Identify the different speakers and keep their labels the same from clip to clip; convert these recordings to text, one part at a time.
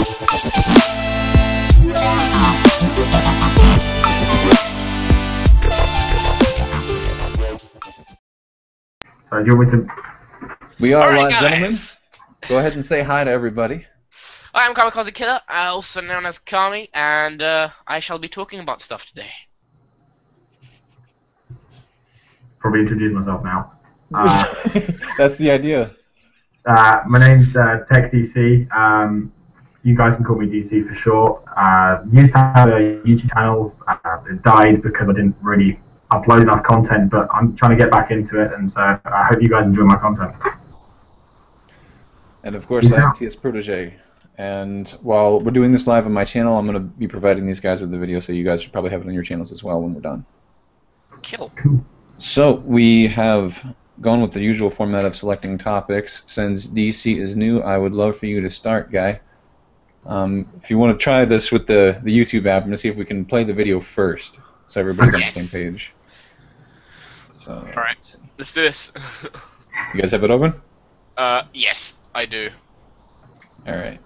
Speaker 1: So do you want me to...
Speaker 2: We are live,
Speaker 3: guys.
Speaker 2: gentlemen. Go ahead and say hi to everybody.
Speaker 3: I am Kamikaze Killer, also known as Kami, and I shall be talking about stuff today.
Speaker 1: Probably introduce myself now.
Speaker 2: That's the idea.
Speaker 1: My name's TechDC. You guys can call me DC for short. Used to have a YouTube channel. It died because I didn't really upload enough content, but I'm trying to get back into it, and so I hope you guys enjoy my content.
Speaker 2: And of course, I'm TS Protege. And while we're doing this live on my channel, I'm going to be providing these guys with the video, so you guys should probably have it on your channels as well when we're done.
Speaker 3: Cool.
Speaker 2: So we have gone with the usual format of selecting topics. Since DC is new, I would love for you to start, Guy. If you want to try this with the YouTube app, I'm going to see if we can play the video first, so everybody's on the same page. So,
Speaker 3: alright, let's do this.
Speaker 2: You guys have it open?
Speaker 3: Yes, I do.
Speaker 2: Alright.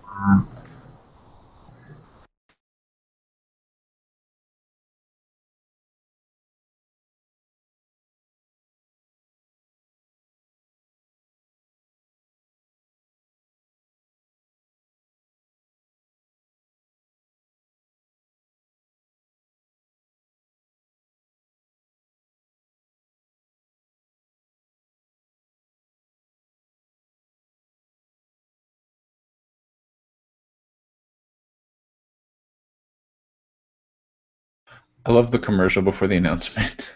Speaker 2: I love the commercial before the announcement.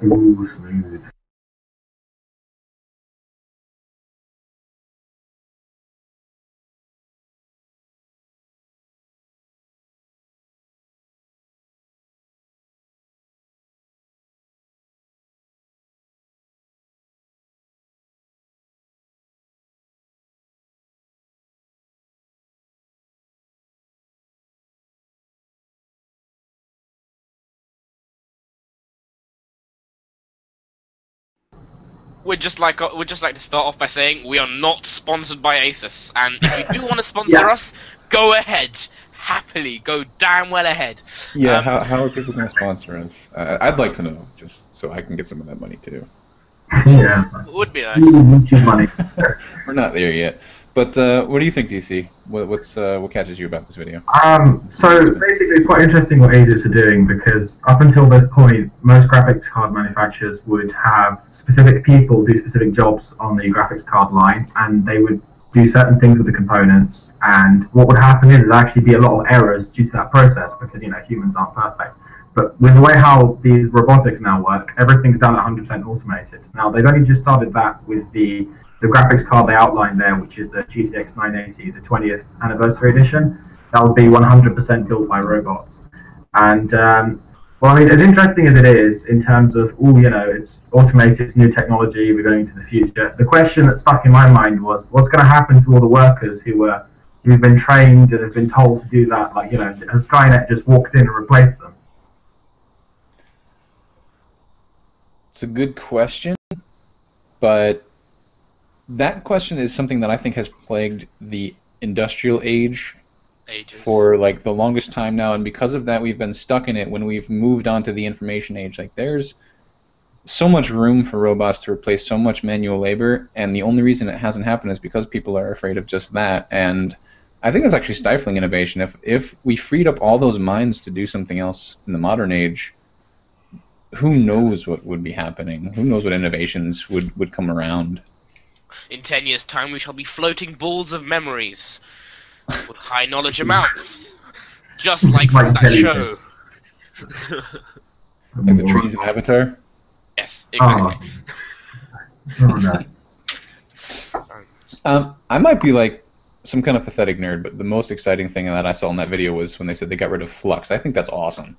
Speaker 1: Ooh, smooth.
Speaker 3: We'd just like to start off by saying we are not sponsored by ASUS, and if you do want to sponsor us, go ahead, happily, go damn well ahead.
Speaker 2: Yeah, how are people going to sponsor us? I'd like to know, just so I can get some of that money too.
Speaker 1: Yeah,
Speaker 3: Would be nice.
Speaker 1: YouTube money.
Speaker 2: We're not there yet. But what do you think, DC? What catches you about this video?
Speaker 1: So basically, it's quite interesting what ASUS are doing, because up until this point, most graphics card manufacturers would have specific people do specific jobs on the graphics card line, and they would do certain things with the components. And what would happen is there'd actually be a lot of errors due to that process, because humans aren't perfect. But with the way how these robotics now work, everything's done 100% automated. Now, they've only just started that with the graphics card they outlined there, which is the GTX 980, the 20th anniversary edition. That will be 100% built by robots. And, well, I mean, as interesting as it is in terms of, it's automated, it's new technology, we're going into the future, the question that stuck in my mind was, what's going to happen to all the workers who've been trained and have been told to do that? Like, has Skynet just walked in and replaced them?
Speaker 2: It's a good question, but that question is something that I think has plagued the industrial age for like the longest time now, and because of that we've been stuck in it when we've moved on to the information age. Like, there's so much room for robots to replace so much manual labor, and the only reason it hasn't happened is because people are afraid of just that. And I think it's actually stifling innovation. If we freed up all those minds to do something else in the modern age, who knows what would be happening? Who knows what innovations would come around?
Speaker 3: In 10 years' time, we shall be floating balls of memories with high knowledge amounts, just like from that show.
Speaker 2: Like the trees in Avatar?
Speaker 3: Yes, exactly.
Speaker 2: I might be like some kind of pathetic nerd, but the most exciting thing that I saw in that video was when they said they got rid of flux. I think that's awesome.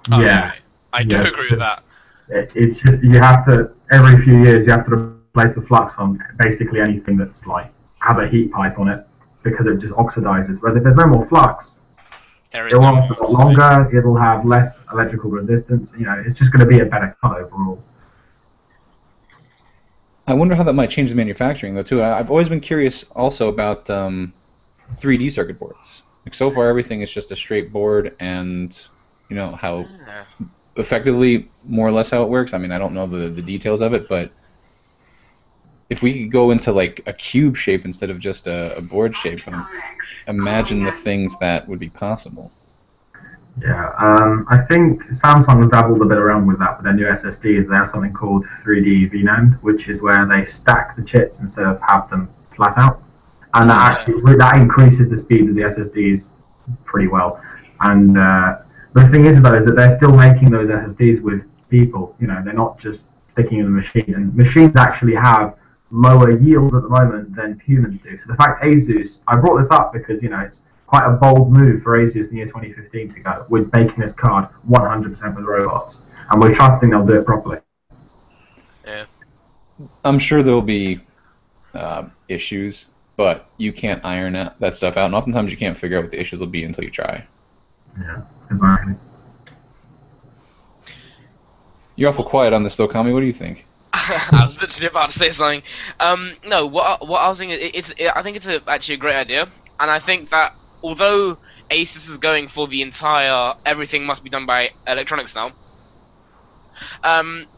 Speaker 1: Yeah.
Speaker 3: I do agree with that.
Speaker 1: It's just, you have to, every few years, you have to replace the flux on basically anything that's like, has a heat pipe on it, because it just oxidizes. Whereas if there's no more flux, it'll last a lot longer, it'll have less electrical resistance, it's just going to be a better cut overall.
Speaker 2: I wonder how that might change the manufacturing, though, too. I've always been curious also about 3D circuit boards. Like, so far, everything is just a straight board, and how effectively, more or less, how it works. I mean, I don't know the details of it, but if we could go into like a cube shape instead of just a board shape, imagine the things that would be possible.
Speaker 1: Yeah, I think Samsung has dabbled a bit around with that with their new SSDs. They have something called 3D VNAND, which is where they stack the chips instead of have them flat out, and that increases the speeds of the SSDs pretty well. And the thing is, though, is that they're still making those SSDs with people. They're not just sticking in the machine. And machines actually have lower yields at the moment than humans do. So the fact ASUS, I brought this up because it's quite a bold move for ASUS in the year 2015 to go with making this card 100% with robots, and we're trusting they'll do it properly.
Speaker 3: Yeah,
Speaker 2: I'm sure there'll be issues, but you can't iron that stuff out, and oftentimes you can't figure out what the issues will be until you try.
Speaker 1: Yeah, exactly.
Speaker 2: You're awful quiet on this, though, Kami. What do you think?
Speaker 3: I was literally about to say something. No, what I was thinking, I think it's actually a great idea, and I think that although ASUS is going for the entire everything must be done by electronics now,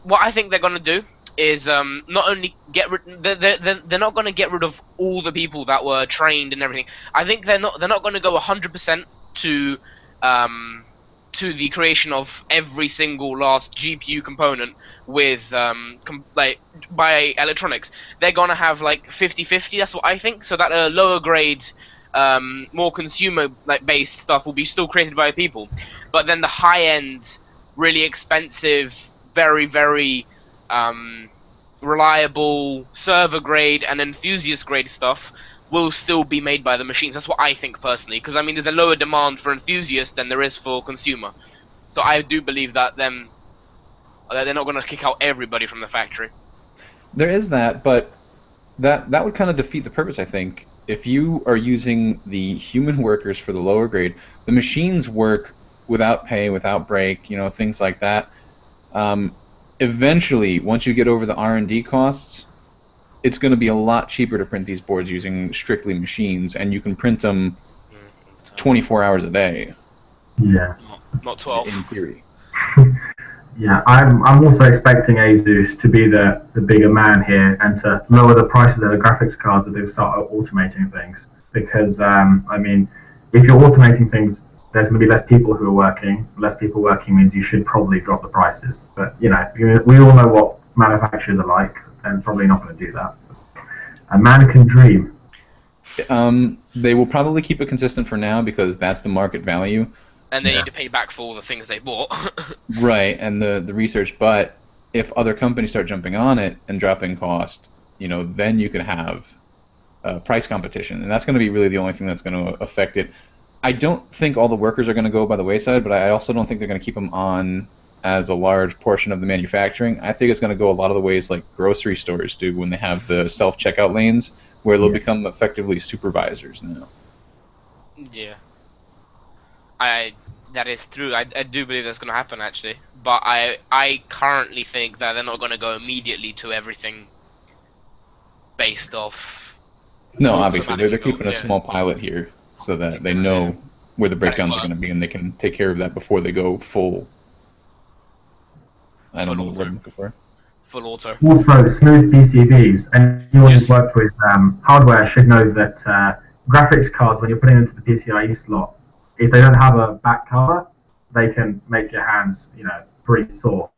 Speaker 3: what I think they're gonna do is not only get rid, they're not gonna get rid of all the people that were trained and everything. I think they're not gonna go 100% to the creation of every single last GPU component with by electronics. They're gonna have like 50-50. That's what I think. So that a lower grade, more consumer based stuff will be still created by people, but then the high end, really expensive, very reliable server grade and enthusiast grade stuff will still be made by the machines. That's what I think personally, because I mean there's a lower demand for enthusiast than there is for consumer. So I do believe that they're not going to kick out everybody from the factory.
Speaker 2: There is that, but that would kind of defeat the purpose, I think. If you are using the human workers for the lower grade, the machines work without pay, without break, things like that. Eventually, once you get over the R&D costs, it's going to be a lot cheaper to print these boards using strictly machines, and you can print them 24 hours a day.
Speaker 1: Yeah.
Speaker 3: Not 12.
Speaker 2: In theory.
Speaker 1: Yeah, I'm also expecting ASUS to be the bigger man here and to lower the prices of the graphics cards as they start automating things. Because I mean, if you're automating things, there's going to be less people who are working. Less people working means you should probably drop the prices. But you know, we all know what manufacturers are like, and probably not going to do that. A man can dream.
Speaker 2: They will probably keep it consistent for now because that's the market value.
Speaker 3: And they need to pay back for all the things they bought.
Speaker 2: Right, and the research. But if other companies start jumping on it and dropping cost, you know, then you can have price competition, and that's going to be really the only thing that's going to affect it. I don't think all the workers are going to go by the wayside, but I also don't think they're going to keep them on as a large portion of the manufacturing. I think it's going to go a lot of the ways like grocery stores do when they have the self-checkout lanes, where they'll become effectively supervisors now.
Speaker 3: Yeah. That is true. I do believe that's going to happen, actually. But I currently think that they're not going to go immediately to everything based off...
Speaker 2: No, obviously. They're keeping a small pilot here so that they know where the breakdowns are going to be and they can take care of that before they go full... I don't know what I'm looking for.
Speaker 3: Full auto.
Speaker 1: Also, smooth PCBs. And anyone who's worked with hardware should know that graphics cards, when you're putting them into the PCIe slot, if they don't have a back cover, they can make your hands, you know, pretty sore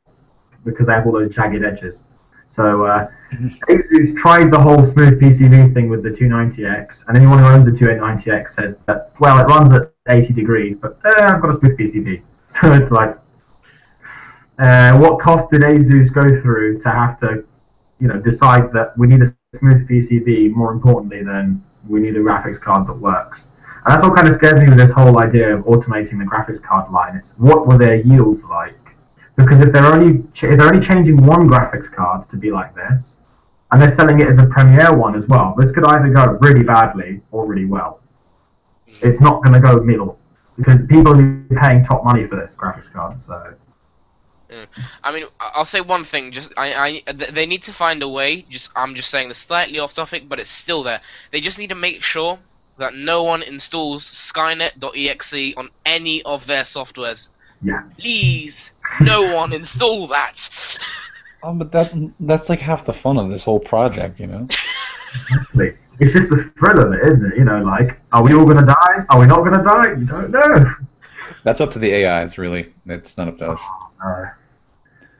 Speaker 1: because they have all those jagged edges. So ASUS tried the whole smooth PCB thing with the 290X, and anyone who owns a 290X says that, well, it runs at 80 degrees, but I've got a smooth PCB. So it's like, what cost did ASUS go through to have to, you know, decide that we need a smooth PCB more importantly than we need a graphics card that works? And that's what kind of scares me with this whole idea of automating the graphics card line. It's what were their yields like? Because if they're only changing one graphics card to be like this, and they're selling it as the Premiere one as well, this could either go really badly or really well. It's not going to go middle because people are paying top money for this graphics card. So.
Speaker 3: I mean, I'll say one thing. Just they need to find a way. I'm just saying this slightly off topic, but it's still there. They just need to make sure that no one installs Skynet.exe on any of their softwares.
Speaker 1: Yeah.
Speaker 3: Please, no one install that.
Speaker 2: Oh, but that's like half the fun of this whole project, you know.
Speaker 1: Exactly. It's just the thrill of it, isn't it? You know, like, are we all gonna die? Are we not gonna die? You don't know.
Speaker 2: That's up to the AIs, really. It's not up to us.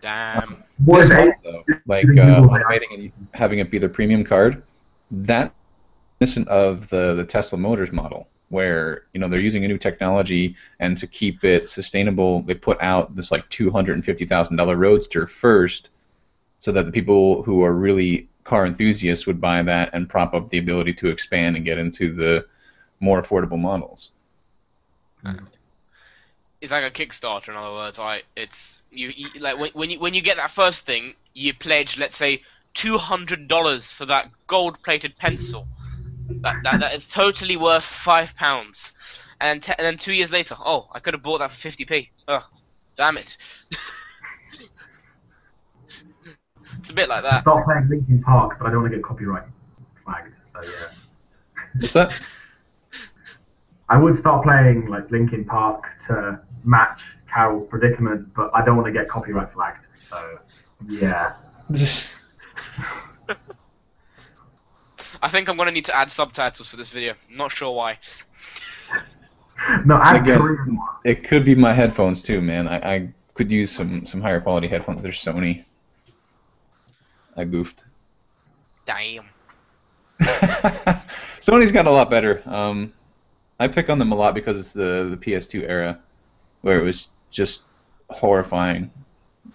Speaker 3: Damn.
Speaker 2: This one, though, like automating and having it be the premium card, that reminiscent of the Tesla Motors model, where you know they're using a new technology, and to keep it sustainable, they put out this like $250,000 Roadster first, so that the people who are really car enthusiasts would buy that and prop up the ability to expand and get into the more affordable models.
Speaker 3: It's like a Kickstarter, in other words. Like it's you like when you get that first thing, you pledge, let's say, $200 for that gold-plated pencil. That is totally worth £5, and then 2 years later, oh, I could have bought that for 50p. Oh, damn it! It's a bit like that.
Speaker 1: Start playing Linkin Park, but I don't want to get copyright flagged. So yeah.
Speaker 2: What's that?
Speaker 1: I would start playing like Linkin Park to match Carol's predicament, but I don't want to get copyright flagged. So yeah.
Speaker 3: I think I'm gonna need to add subtitles for this video. I'm not sure why.
Speaker 1: No,
Speaker 2: again, it could be my headphones too, man. I could use some higher quality headphones. They're Sony. I goofed.
Speaker 3: Damn.
Speaker 2: Sony's got a lot better. I pick on them a lot because it's the PS2 era, where it was just horrifying.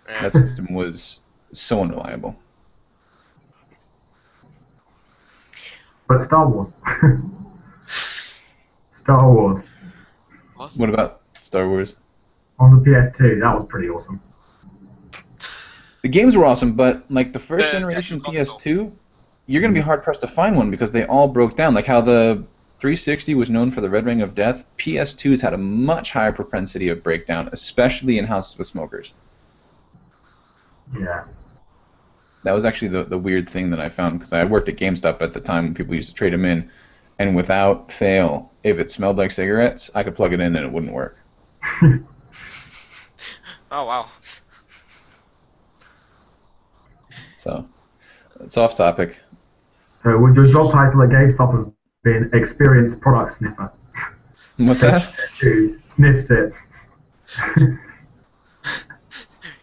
Speaker 3: Yeah.
Speaker 2: That system was so unreliable.
Speaker 1: But Star Wars. Star Wars.
Speaker 2: What about Star Wars?
Speaker 1: On the PS2, that was pretty awesome.
Speaker 2: The games were awesome, but like the first generation PS2, you're going to be hard-pressed to find one because they all broke down. Like how the 360 was known for the Red Ring of Death, PS2s had a much higher propensity of breakdown, especially in houses with smokers.
Speaker 1: Yeah.
Speaker 2: That was actually the weird thing that I found, because I worked at GameStop at the time when people used to trade them in, and without fail, if it smelled like cigarettes, I could plug it in and it wouldn't work.
Speaker 3: Oh, wow.
Speaker 2: So it's off topic.
Speaker 1: So would your job title at GameStop have been experienced product sniffer?
Speaker 2: What's that?
Speaker 1: Who sniffs it?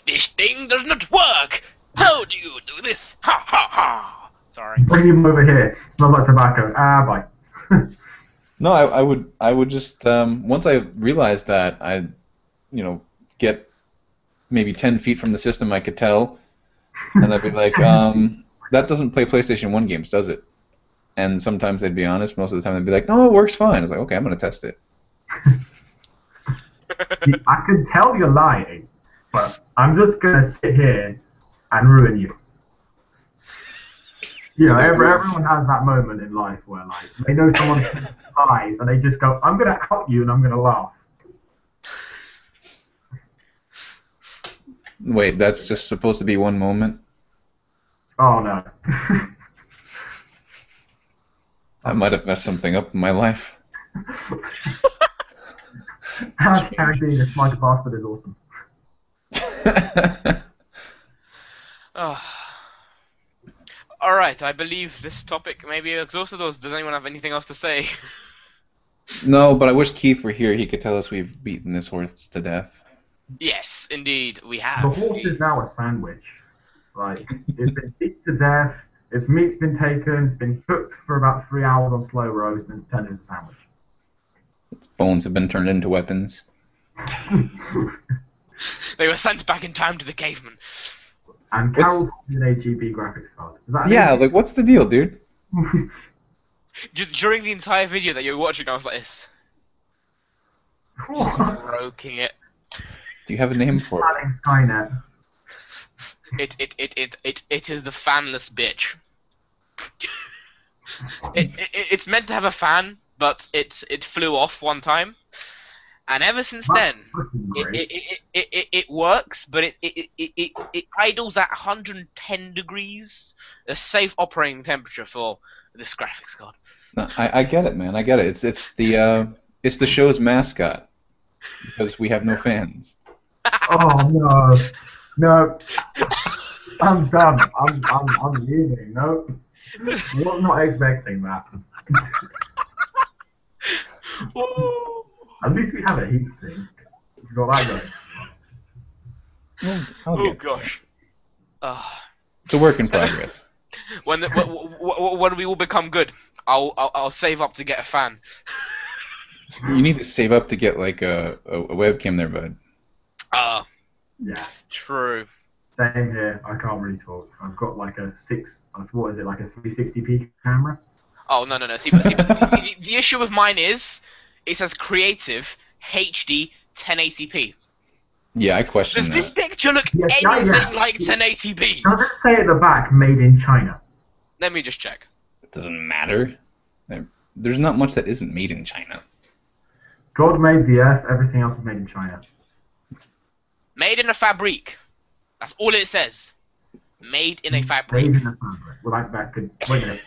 Speaker 3: This thing does not work! How do you do this? Ha ha ha! Sorry.
Speaker 1: Bring him over here. Smells like tobacco. Ah, bye.
Speaker 2: No, I would just once I realized that I'd get maybe 10 feet from the system, I could tell, and I'd be like, that doesn't play PlayStation 1 games, does it? And sometimes they'd be honest. Most of the time they'd be like, no, it works fine. I was like, okay, I'm gonna test it.
Speaker 1: See, I can tell you're lying, but I'm just gonna sit here and ruin you. You know, everyone has that moment in life where, like, they know someone lies and they just go, I'm gonna out you and I'm gonna laugh.
Speaker 2: Wait, that's just supposed to be one moment?
Speaker 1: Oh no.
Speaker 2: I might have messed something up in my life.
Speaker 1: Hashtag being a smart bastard is awesome.
Speaker 3: Alright, I believe this topic may be exhausted, or does anyone have anything else to say?
Speaker 2: No, but I wish Keith were here. He could tell us we've beaten this horse to death.
Speaker 3: Yes, indeed, we
Speaker 1: The
Speaker 3: have.
Speaker 1: horse is now a sandwich. Like, it's been beat to death, its meat's been taken, it's been cooked for about 3 hours on slow roast, and it's turned into a sandwich.
Speaker 2: Its bones have been turned into weapons.
Speaker 3: They were sent back in time to the caveman.
Speaker 1: And Carol's an AGB graphics card. Is that
Speaker 2: Yeah, like, what's the deal, dude?
Speaker 3: Just during the entire video that you were watching, I was like this. Stroking it.
Speaker 2: Do you have a name for it?
Speaker 1: Planning Skynet.
Speaker 3: It is the fanless bitch. It's meant to have a fan, but it flew off one time, and ever since then, it works, but it idles at 110 degrees, a safe operating temperature for this graphics card.
Speaker 2: No, I get it, man. I get it. It's the show's mascot because we have no fans.
Speaker 1: Oh no, no! I'm done. I'm leaving. No, was not expecting that. At least we have a heatsink. We've got that going.
Speaker 3: Oh gosh.
Speaker 2: It's a work in progress.
Speaker 3: When we all become good, I'll save up to get a fan.
Speaker 2: You need to save up to get like a webcam there, bud.
Speaker 1: Yeah.
Speaker 3: True.
Speaker 1: Same here. I can't really talk. I've got like a what is it, like a 360p camera?
Speaker 3: Oh no. See, but the issue with mine is it says creative HD 1080p.
Speaker 2: Yeah, I question
Speaker 3: Does
Speaker 2: that.
Speaker 3: this picture look anything like 1080p?
Speaker 1: Does it say at the back, made in China?
Speaker 3: Let me just check.
Speaker 2: It doesn't matter. There's not much that isn't made in China.
Speaker 1: God made the earth, everything else was made in China.
Speaker 3: Made in a fabrique. That's all it says. Made in a fabric.
Speaker 1: Made in a fabric. Well, that could. Wait a minute.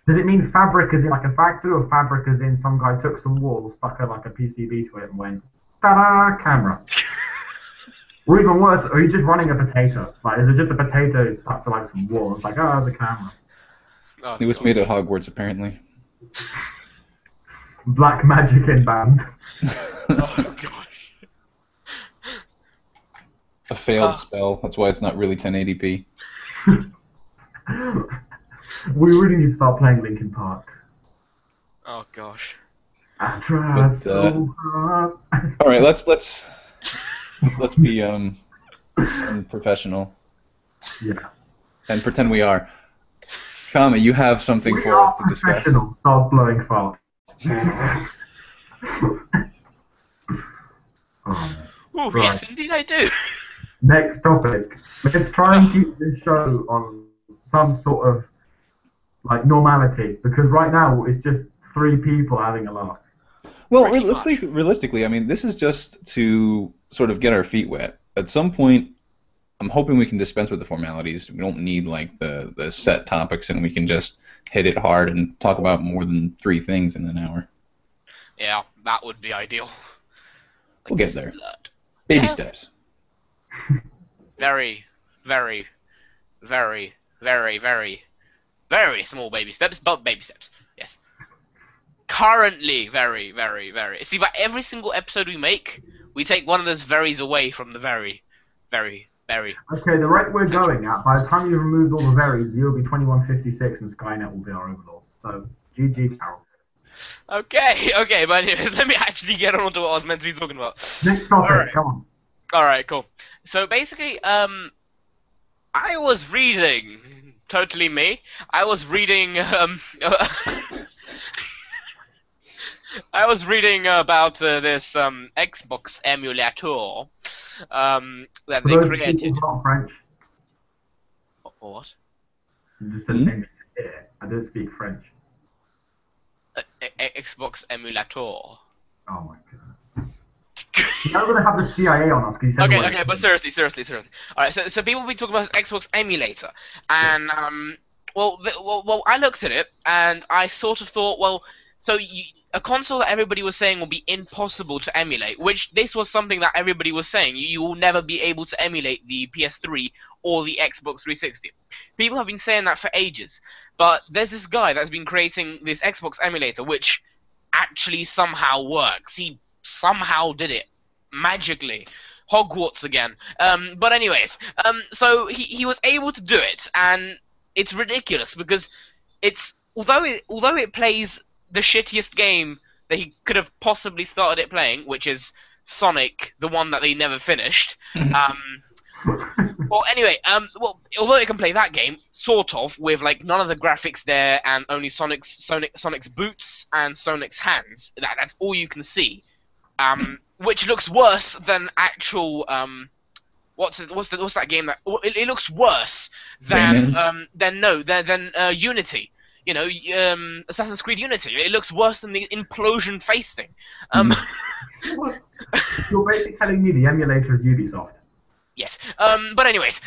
Speaker 1: Does it mean fabric as in like a factory, or fabric as in some guy took some wool, stuck like a PCB to it, and went, ta-da, camera? Or even worse, are you just running a potato? Like, is it just a potato stuck to like some wool? It's like, oh, there's a camera.
Speaker 3: Oh,
Speaker 2: It was made at Hogwarts, apparently.
Speaker 1: Black magic inbound.
Speaker 3: Oh gosh.
Speaker 2: A failed spell. That's why it's not really 1080p.
Speaker 1: We really need to start playing Linkin Park.
Speaker 3: Oh gosh.
Speaker 1: I tried so hard.
Speaker 2: All right, let's be professional.
Speaker 1: Yeah.
Speaker 2: And pretend we are. Kama, you have something
Speaker 1: We
Speaker 2: for
Speaker 1: are
Speaker 2: us to discuss.
Speaker 1: professional. Start blowing fast.
Speaker 3: Oh
Speaker 1: Right.
Speaker 3: yes, indeed I do.
Speaker 1: Next topic. Let's try and keep this show on some sort of like normality, because right now it's just 3 people having a laugh.
Speaker 2: Well,
Speaker 3: Pretty
Speaker 2: let's speak realistically. I mean, this is just to sort of get our feet wet. At some point, I'm hoping we can dispense with the formalities. We don't need like the set topics, and we can just hit it hard and talk about more than 3 things in an hour.
Speaker 3: Yeah, that would be ideal.
Speaker 2: We'll get there.
Speaker 3: Slut.
Speaker 2: Baby
Speaker 3: Yeah.
Speaker 2: steps.
Speaker 3: Very, very, very, very, very, very small baby steps, but baby steps. Yes. Currently, very, very, very. See, by every single episode we make, we take one of those veries away from the very, very, very.
Speaker 1: Okay, the rate we're going at, by the time you've removed all the varies, you'll be 2156 and Skynet will be our overlord. So, GG, Carol.
Speaker 3: Okay, but anyways, let me actually get on to what I was meant to be talking about.
Speaker 1: Next topic, come on.
Speaker 3: Alright, cool. So basically, I was reading, totally me, I was reading, I was reading about this Xbox emulator that
Speaker 1: For
Speaker 3: they
Speaker 1: those
Speaker 3: created.
Speaker 1: people not French,
Speaker 3: What?
Speaker 1: you just said emulator. I don't speak French.
Speaker 3: Xbox emulator.
Speaker 1: Oh my goodness. Now we're going to have the CIA on us because you said
Speaker 3: Okay, but seriously. Alright, so people have been talking about this Xbox emulator, and well, I looked at it and I sort of thought, well, so a console that everybody was saying will be impossible to emulate, which this was something that everybody was saying. You will never be able to emulate the PS3 or the Xbox 360. People have been saying that for ages, but there's this guy that's been creating this Xbox emulator, which actually somehow works. He somehow did it magically. Hogwarts again. But anyways, so he was able to do it, and it's ridiculous because it's although it plays the shittiest game that he could have possibly started it playing, which is Sonic, the one that they never finished. Well, anyway, although it can play that game, sort of, with like none of the graphics there and only Sonic's boots and Sonic's hands. That's all you can see. Which looks worse than actual what's that game that it looks worse than Unity. You know, Assassin's Creed Unity. It looks worse than the implosion face thing.
Speaker 1: You're basically telling me the emulator is Ubisoft.
Speaker 3: Yes. But anyways,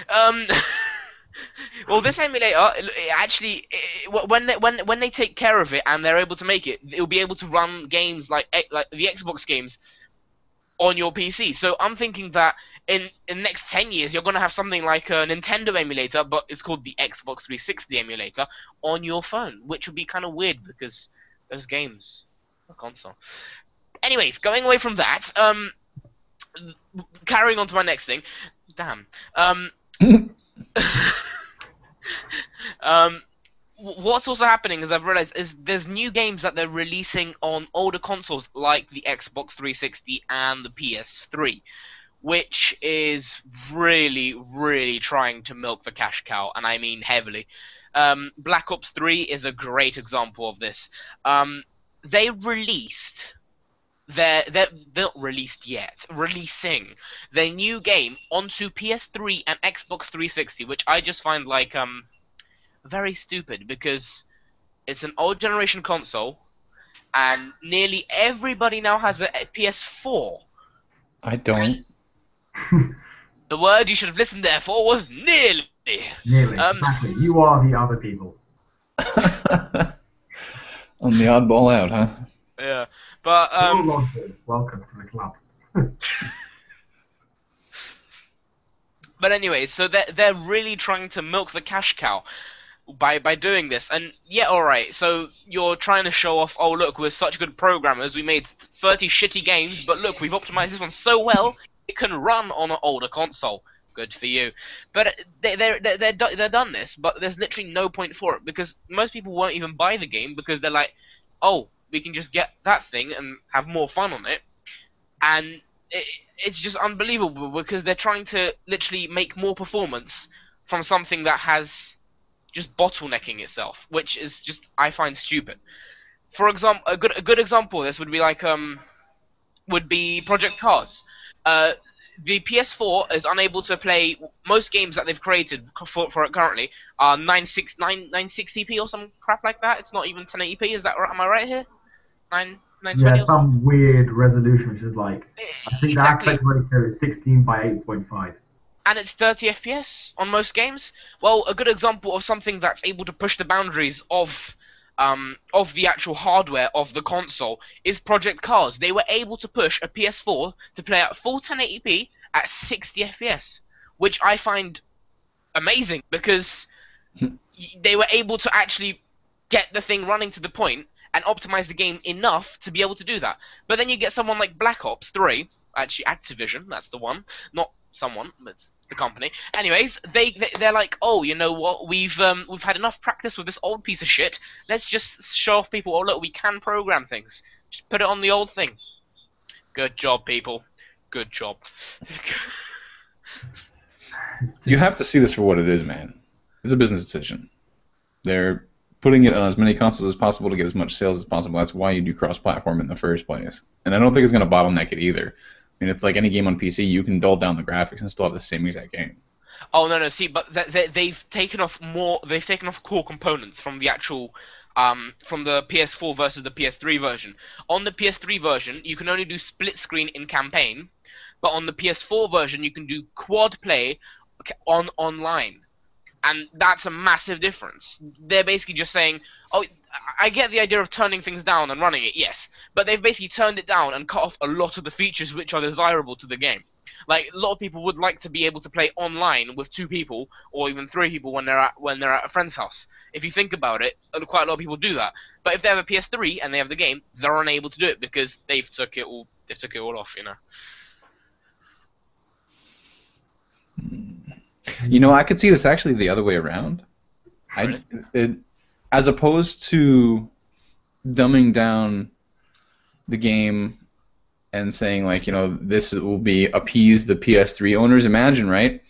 Speaker 3: well, this emulator actually, when they take care of it and they're able to make it, it'll be able to run games like the Xbox games on your PC. So I'm thinking that in the next 10 years, you're going to have something like a Nintendo emulator, but it's called the Xbox 360 emulator, on your phone, which would be kind of weird because those games are console. Anyways, going away from that, carrying on to my next thing. Damn. What's also happening, as I've realized, is there's new games that they're releasing on older consoles like the Xbox 360 and the PS3, which is really, really trying to milk the cash cow, and I mean heavily. Black Ops 3 is a great example of this. They released they're not released yet, releasing their new game onto PS3 and Xbox 360, which I just find like very stupid because it's an old generation console and nearly everybody now has a PS4.
Speaker 2: I don't.
Speaker 3: The word you should have listened there for was nearly.
Speaker 1: Nearly. Exactly. You are the other people.
Speaker 2: I'm the oddball out, huh?
Speaker 3: Yeah, but
Speaker 1: welcome to the club.
Speaker 3: But anyway, so they're really trying to milk the cash cow by doing this, and yeah, all right. So you're trying to show off. Oh, look, we're such good programmers. We made 30 shitty games, but look, we've optimized this one so well it can run on an older console. Good for you. But they're done this, but there's literally no point for it because most people won't even buy the game because they're like, oh, we can just get that thing and have more fun on it, and it's just unbelievable because they're trying to literally make more performance from something that has just bottlenecking itself, which is just I find stupid. For example, a good example of this would be like would be Project Cars. The PS4 is unable to play most games that they've created for it currently are 960p or some crap like that. It's not even 1080p. Is that right? Am I right here? 920.
Speaker 1: Yeah, some weird resolution, which is like I think the aspect ratio is 16 by 8.5.
Speaker 3: And it's 30 FPS on most games. Well, a good example of something that's able to push the boundaries of the actual hardware of the console is Project Cars. They were able to push a PS4 to play at full 1080p at 60 FPS, which I find amazing because they were able to actually get the thing running to the point and optimize the game enough to be able to do that. But then you get someone like Black Ops 3, actually Activision, that's the one, not someone, it's the company. Anyways, they're like, oh, you know what? We've had enough practice with this old piece of shit. Let's just show off people. Oh look, we can program things. Just put it on the old thing. Good job, people. Good job.
Speaker 2: You have to see this for what it is, man. It's a business decision. They're putting it on as many consoles as possible to get as much sales as possible. That's why you do cross-platform in the first place. And I don't think it's going to bottleneck it either. I mean, it's like any game on PC. You can dull down the graphics and still have the same exact game.
Speaker 3: Oh no, see, but they've taken off more. They've taken off core components from the actual, from the PS4 versus the PS3 version. On the PS3 version, you can only do split screen in campaign, but on the PS4 version, you can do quad play online. And that's a massive difference. They're basically just saying, oh, I get the idea of turning things down and running it, yes. But they've basically turned it down and cut off a lot of the features which are desirable to the game. Like, a lot of people would like to be able to play online with 2 people, or even 3 people when they're at a friend's house. If you think about it, quite a lot of people do that. But if they have a PS3 and they have the game, they're unable to do it because they took it all off, you know.
Speaker 2: You know, I could see this actually the other way around. As opposed to dumbing down the game and saying, like, you know, this will be appease the PS3 owners. Imagine, right?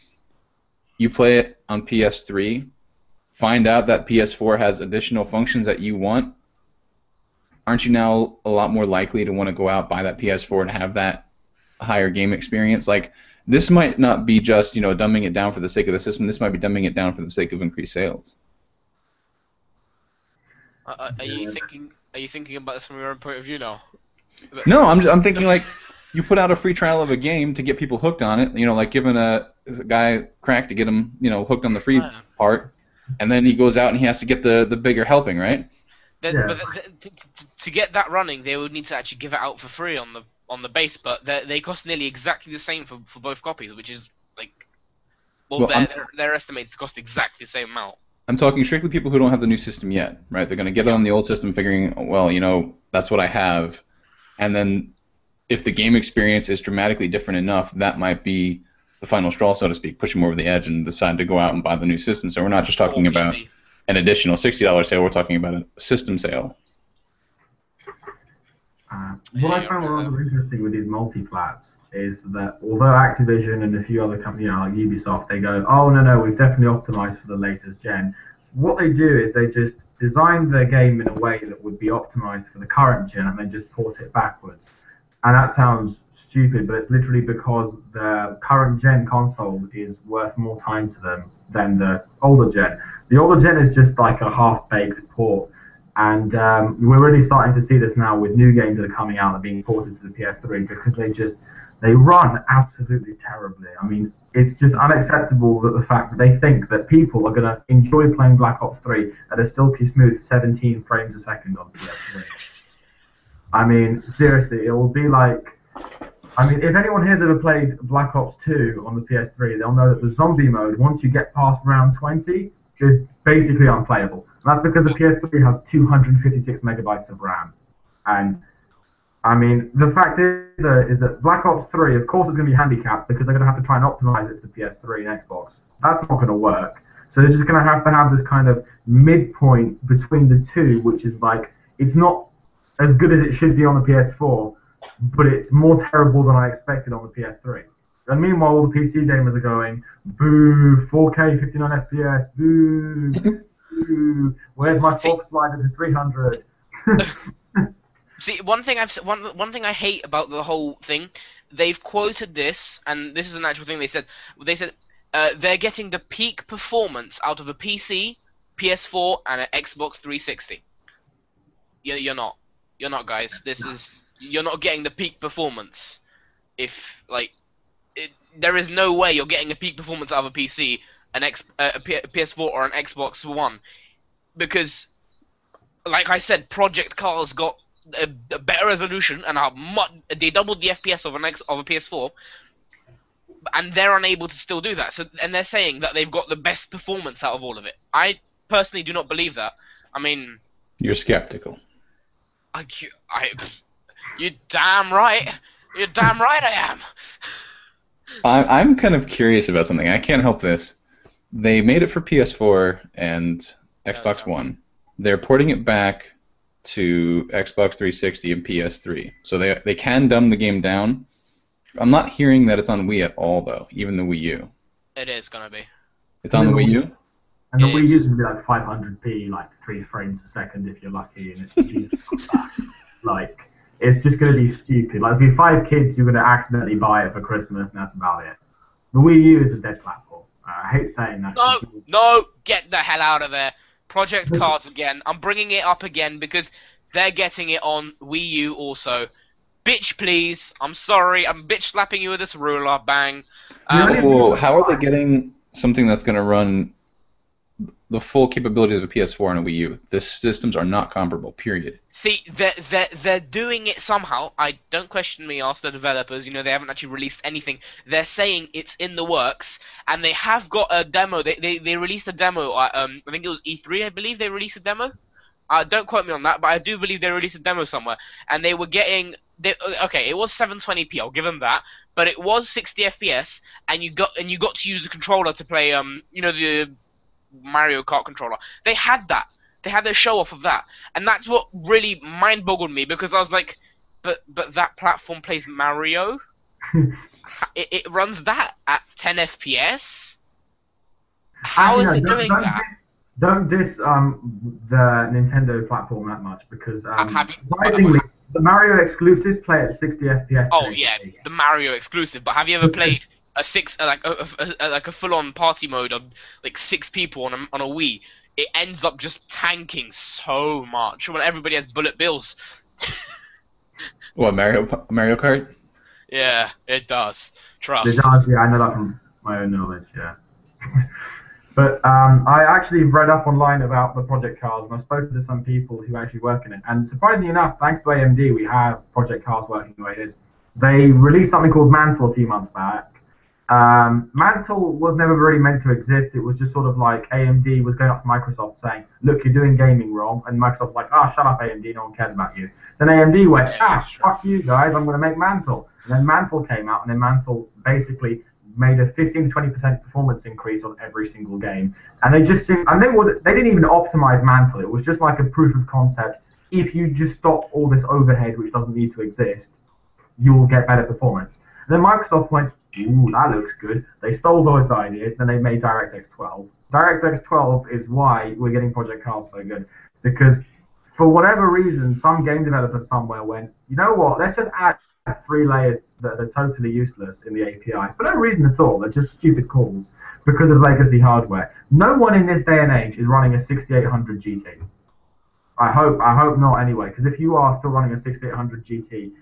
Speaker 2: You play it on PS3, find out that PS4 has additional functions that you want. Aren't you now a lot more likely to want to go out, buy that PS4, and have that higher game experience? Like, this might not be just, you know, dumbing it down for the sake of the system. This might be dumbing it down for the sake of increased sales.
Speaker 3: Are you thinking about this from your own point of view now?
Speaker 2: No, I'm thinking, like, you put out a free trial of a game to get people hooked on it. You know, like giving a guy crack to get him, you know, hooked on the free part, and then he goes out and he has to get the bigger helping, right?
Speaker 3: But to get that running, they would need to actually give it out for free on the base, but they cost nearly exactly the same for both copies, which is like, they're estimated to cost exactly the same amount.
Speaker 2: I'm talking strictly people who don't have the new system yet, right? They're going to get it on the old system, figuring, well, you know, that's what I have, and then if the game experience is dramatically different enough, that might be the final straw, so to speak, push them over the edge and decide to go out and buy the new system. So we're not just talking about an additional $60 sale, we're talking about a system sale.
Speaker 1: What I found rather interesting with these multi-plats is that although Activision and a few other companies, you know, like Ubisoft, they go, oh no, we've definitely optimized for the latest gen. What they do is they just design their game in a way that would be optimized for the current gen and then just port it backwards. And that sounds stupid, but it's literally because the current gen console is worth more time to them than the older gen. The older gen is just like a half-baked port. And we're really starting to see this now with new games that are coming out and being ported to the PS3 because they run absolutely terribly. I mean, it's just unacceptable that the fact that they think that people are going to enjoy playing Black Ops 3 at a silky smooth 17 frames a second on PS3. I mean, seriously, it will be like... I mean, if anyone here has ever played Black Ops 2 on the PS3, they'll know that the zombie mode, once you get past round 20, is basically unplayable. And that's because the PS3 has 256 megabytes of RAM. And, I mean, the fact is that Black Ops 3, of course, is going to be handicapped because they're going to have to try and optimize it for the PS3 and Xbox. That's not going to work. So they're just going to have this kind of midpoint between the two, which is like, it's not as good as it should be on the PS4, but it's more terrible than I expected on the PS3. And meanwhile, all the PC gamers are going, boo, 4K, 59 FPS, boo, boo, where's my fourth slider to 300?
Speaker 3: See, one thing I hate about the whole thing, they've quoted this, and this is an actual thing they said. They said they're getting the peak performance out of a PC, PS4, and an Xbox 360. You're not, guys. You're not getting the peak performance. If there is no way you're getting a peak performance out of a PC, a PS4, or an Xbox One, because, like I said, Project Cars got a better resolution and they doubled the FPS of a PS4, and they're unable to still do that. So, and they're saying that they've got the best performance out of all of it. I personally do not believe that. I mean,
Speaker 2: You're skeptical.
Speaker 3: you're damn right. You're damn right I am.
Speaker 2: I'm kind of curious about something. I can't help this. They made it for PS4 and Xbox One. They're porting it back to Xbox 360 and PS3. So they can dumb the game down. I'm not hearing that it's on Wii at all, though, even the Wii U.
Speaker 3: It is going to be.
Speaker 2: It's on the Wii U?
Speaker 1: And the Wii U is going to be like 500p, like 3 frames a second if you're lucky, and it's Jesus. Like, it's just going to be stupid. Like, there'll be 5 kids who are going to accidentally buy it for Christmas, and that's about it. The Wii U is a dead platform. I hate saying that.
Speaker 3: No, get the hell out of there. Project Cars again. I'm bringing it up again because they're getting it on Wii U also. Bitch, please. I'm sorry. I'm bitch slapping you with this ruler. Bang.
Speaker 2: Well, how are they getting something that's going to run the full capabilities of a PS4 and a Wii U? The systems are not comparable, period.
Speaker 3: See, they're doing it somehow. I don't question me, ask the developers. You know, they haven't actually released anything. They're saying it's in the works, and they have got a demo. They released a demo. I think it was E3, I believe they released a demo. Don't quote me on that, but I do believe they released a demo somewhere. And they were getting... okay, it was 720p, I'll give them that. But it was 60 FPS, and you got to use the controller to play, you know, the Mario Kart controller. They had that. They had their show off of that. And that's what really mind-boggled me, because I was like, but that platform plays Mario? it runs that at 10 FPS? How is it doing that?
Speaker 1: Don't diss the Nintendo platform that much, because surprisingly, the Mario exclusives play at 60 FPS.
Speaker 3: Oh yeah, the Mario exclusive. But have you ever played a a full-on party mode of like 6 people on a Wii? It ends up just tanking so much when everybody has bullet bills.
Speaker 2: What, Mario Kart?
Speaker 3: Yeah, it does. Trust.
Speaker 1: Yeah, I know that from my own knowledge. Yeah. But I actually read up online about the Project Cars, and I spoke to some people who actually work in it. And surprisingly enough, thanks to AMD, we have Project Cars working the way it is. They released something called Mantle a few months back. Mantle was never really meant to exist. It was just sort of like AMD was going up to Microsoft saying, look, you're doing gaming wrong. And Microsoft's like, shut up, AMD, no one cares about you. So then AMD went, fuck you guys, I'm going to make Mantle. And then Mantle came out, and then Mantle basically made a 15 to 20% performance increase on every single game, and they didn't even optimize Mantle. It was just like a proof of concept. If you just stop all this overhead, which doesn't need to exist, you'll get better performance. And then Microsoft went, ooh, that looks good. They stole those ideas, then they made DirectX 12. DirectX 12 is why we're getting Project Cars so good, because for whatever reason, some game developer somewhere went, you know what, let's just add 3 layers that are totally useless in the API for no reason at all. They're just stupid calls because of legacy hardware. No one in this day and age is running a 6800 GT. I hope not anyway, because if you are still running a 6800 GT,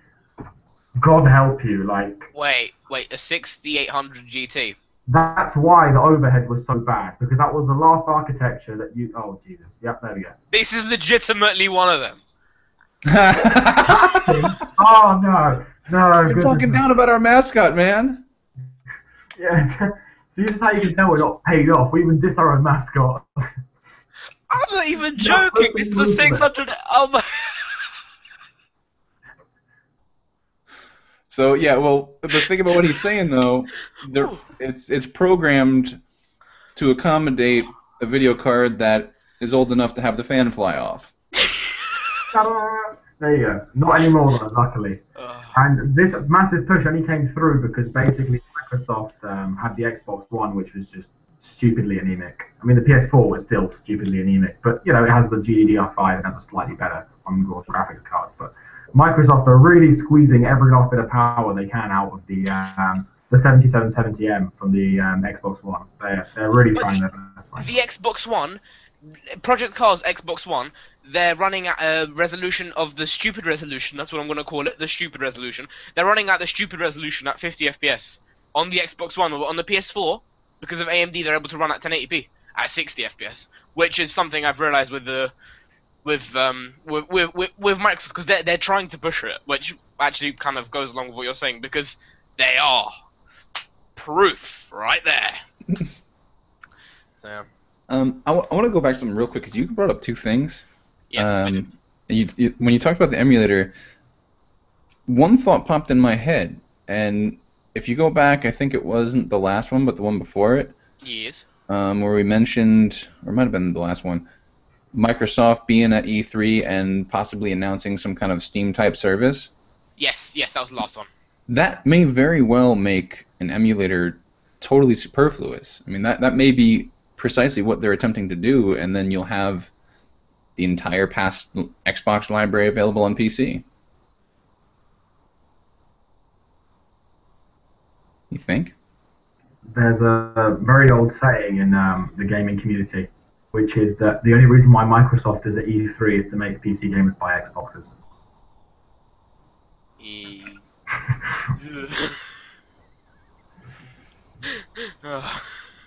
Speaker 1: God help you. Like,
Speaker 3: wait, a 6800 GT.
Speaker 1: That's why the overhead was so bad, because that was the last architecture that you. Oh Jesus! Yep, there we go.
Speaker 3: This is legitimately one of them.
Speaker 1: Oh no. No,
Speaker 2: you're talking down about our mascot, man.
Speaker 1: Yeah, see, this is how you can tell we're not paid off. We even diss our own mascot.
Speaker 3: I'm not even joking. It's the 600.
Speaker 2: So yeah, well, the thing about what he's saying though, it's programmed to accommodate a video card that is old enough to have the fan fly off.
Speaker 1: There you go. Not anymore, though, luckily. And this massive push only came through because basically Microsoft had the Xbox One, which was just stupidly anemic. I mean, the PS4 was still stupidly anemic, but you know, it has the GDDR5 and has a slightly better on-board graphics card. But Microsoft are really squeezing every last bit of power they can out of the 7770M from the Xbox One. They're really trying their best.
Speaker 3: The Xbox One, Project Cars Xbox One, they're running at a resolution of the stupid resolution. That's what I'm going to call it, the stupid resolution. They're running at the stupid resolution at 50 FPS on the Xbox One. On the PS4, because of AMD, they're able to run at 1080p at 60 FPS, which is something I've realized with Microsoft, because they're trying to push it, which actually kind of goes along with what you're saying, because they are proof right there. So.
Speaker 2: I want to go back to something real quick because you brought up two things.
Speaker 3: Yes.
Speaker 2: When you talked about the emulator, one thought popped in my head, and if you go back, I think it wasn't the last one, but the one before it.
Speaker 3: Yes.
Speaker 2: Where we mentioned, or it might have been the last one, Microsoft being at E3 and possibly announcing some kind of Steam-type service.
Speaker 3: Yes, that was the last one.
Speaker 2: That may very well make an emulator totally superfluous. I mean, that may be precisely what they're attempting to do, and then you'll have the entire past Xbox library available on PC. You think?
Speaker 1: There's a very old saying in the gaming community, which is that the only reason why Microsoft is at E3 is to make PC gamers buy Xboxes.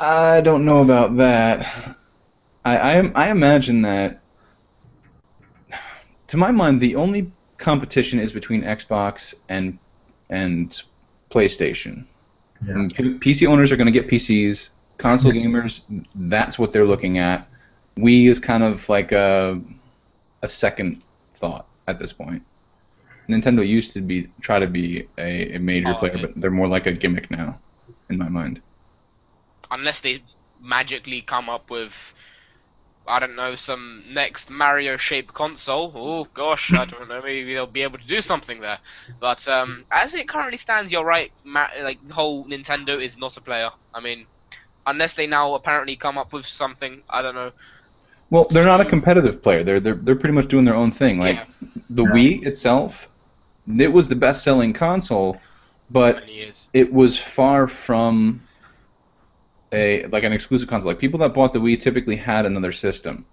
Speaker 2: I don't know about that. I imagine that, to my mind, the only competition is between Xbox and PlayStation.
Speaker 1: Yeah.
Speaker 2: And PC owners are going to get PCs. Console gamers, that's what they're looking at. Wii is kind of like a second thought at this point. Nintendo used to try to be a major player, but they're more like a gimmick now, in my mind.
Speaker 3: Unless they magically come up with, I don't know, some next Mario-shaped console. Oh gosh, I don't know. Maybe they'll be able to do something there. But as it currently stands, you're right. Like the whole Nintendo is not a player. I mean, unless they now apparently come up with something, I don't know.
Speaker 2: Well, they're not a competitive player. They're pretty much doing their own thing. Like the Wii itself, it was the best-selling console, but it was far from an exclusive console. Like people that bought the Wii typically had another system.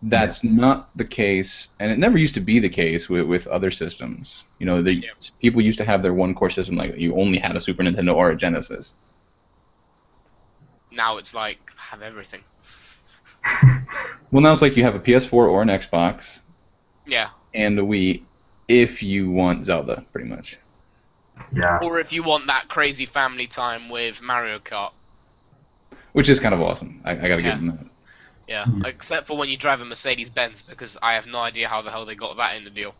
Speaker 2: That's not the case, and it never used to be the case with other systems. You know, people used to have their one core system, like you only had a Super Nintendo or a Genesis.
Speaker 3: Now it's like have everything.
Speaker 2: Well, now it's like you have a PS4 or an Xbox.
Speaker 3: Yeah.
Speaker 2: And a Wii, if you want Zelda, pretty much.
Speaker 1: Yeah.
Speaker 3: Or if you want that crazy family time with Mario Kart.
Speaker 2: Which is kind of awesome. I gotta give them that.
Speaker 3: Yeah, except for when you drive a Mercedes-Benz, because I have no idea how the hell they got that in the deal.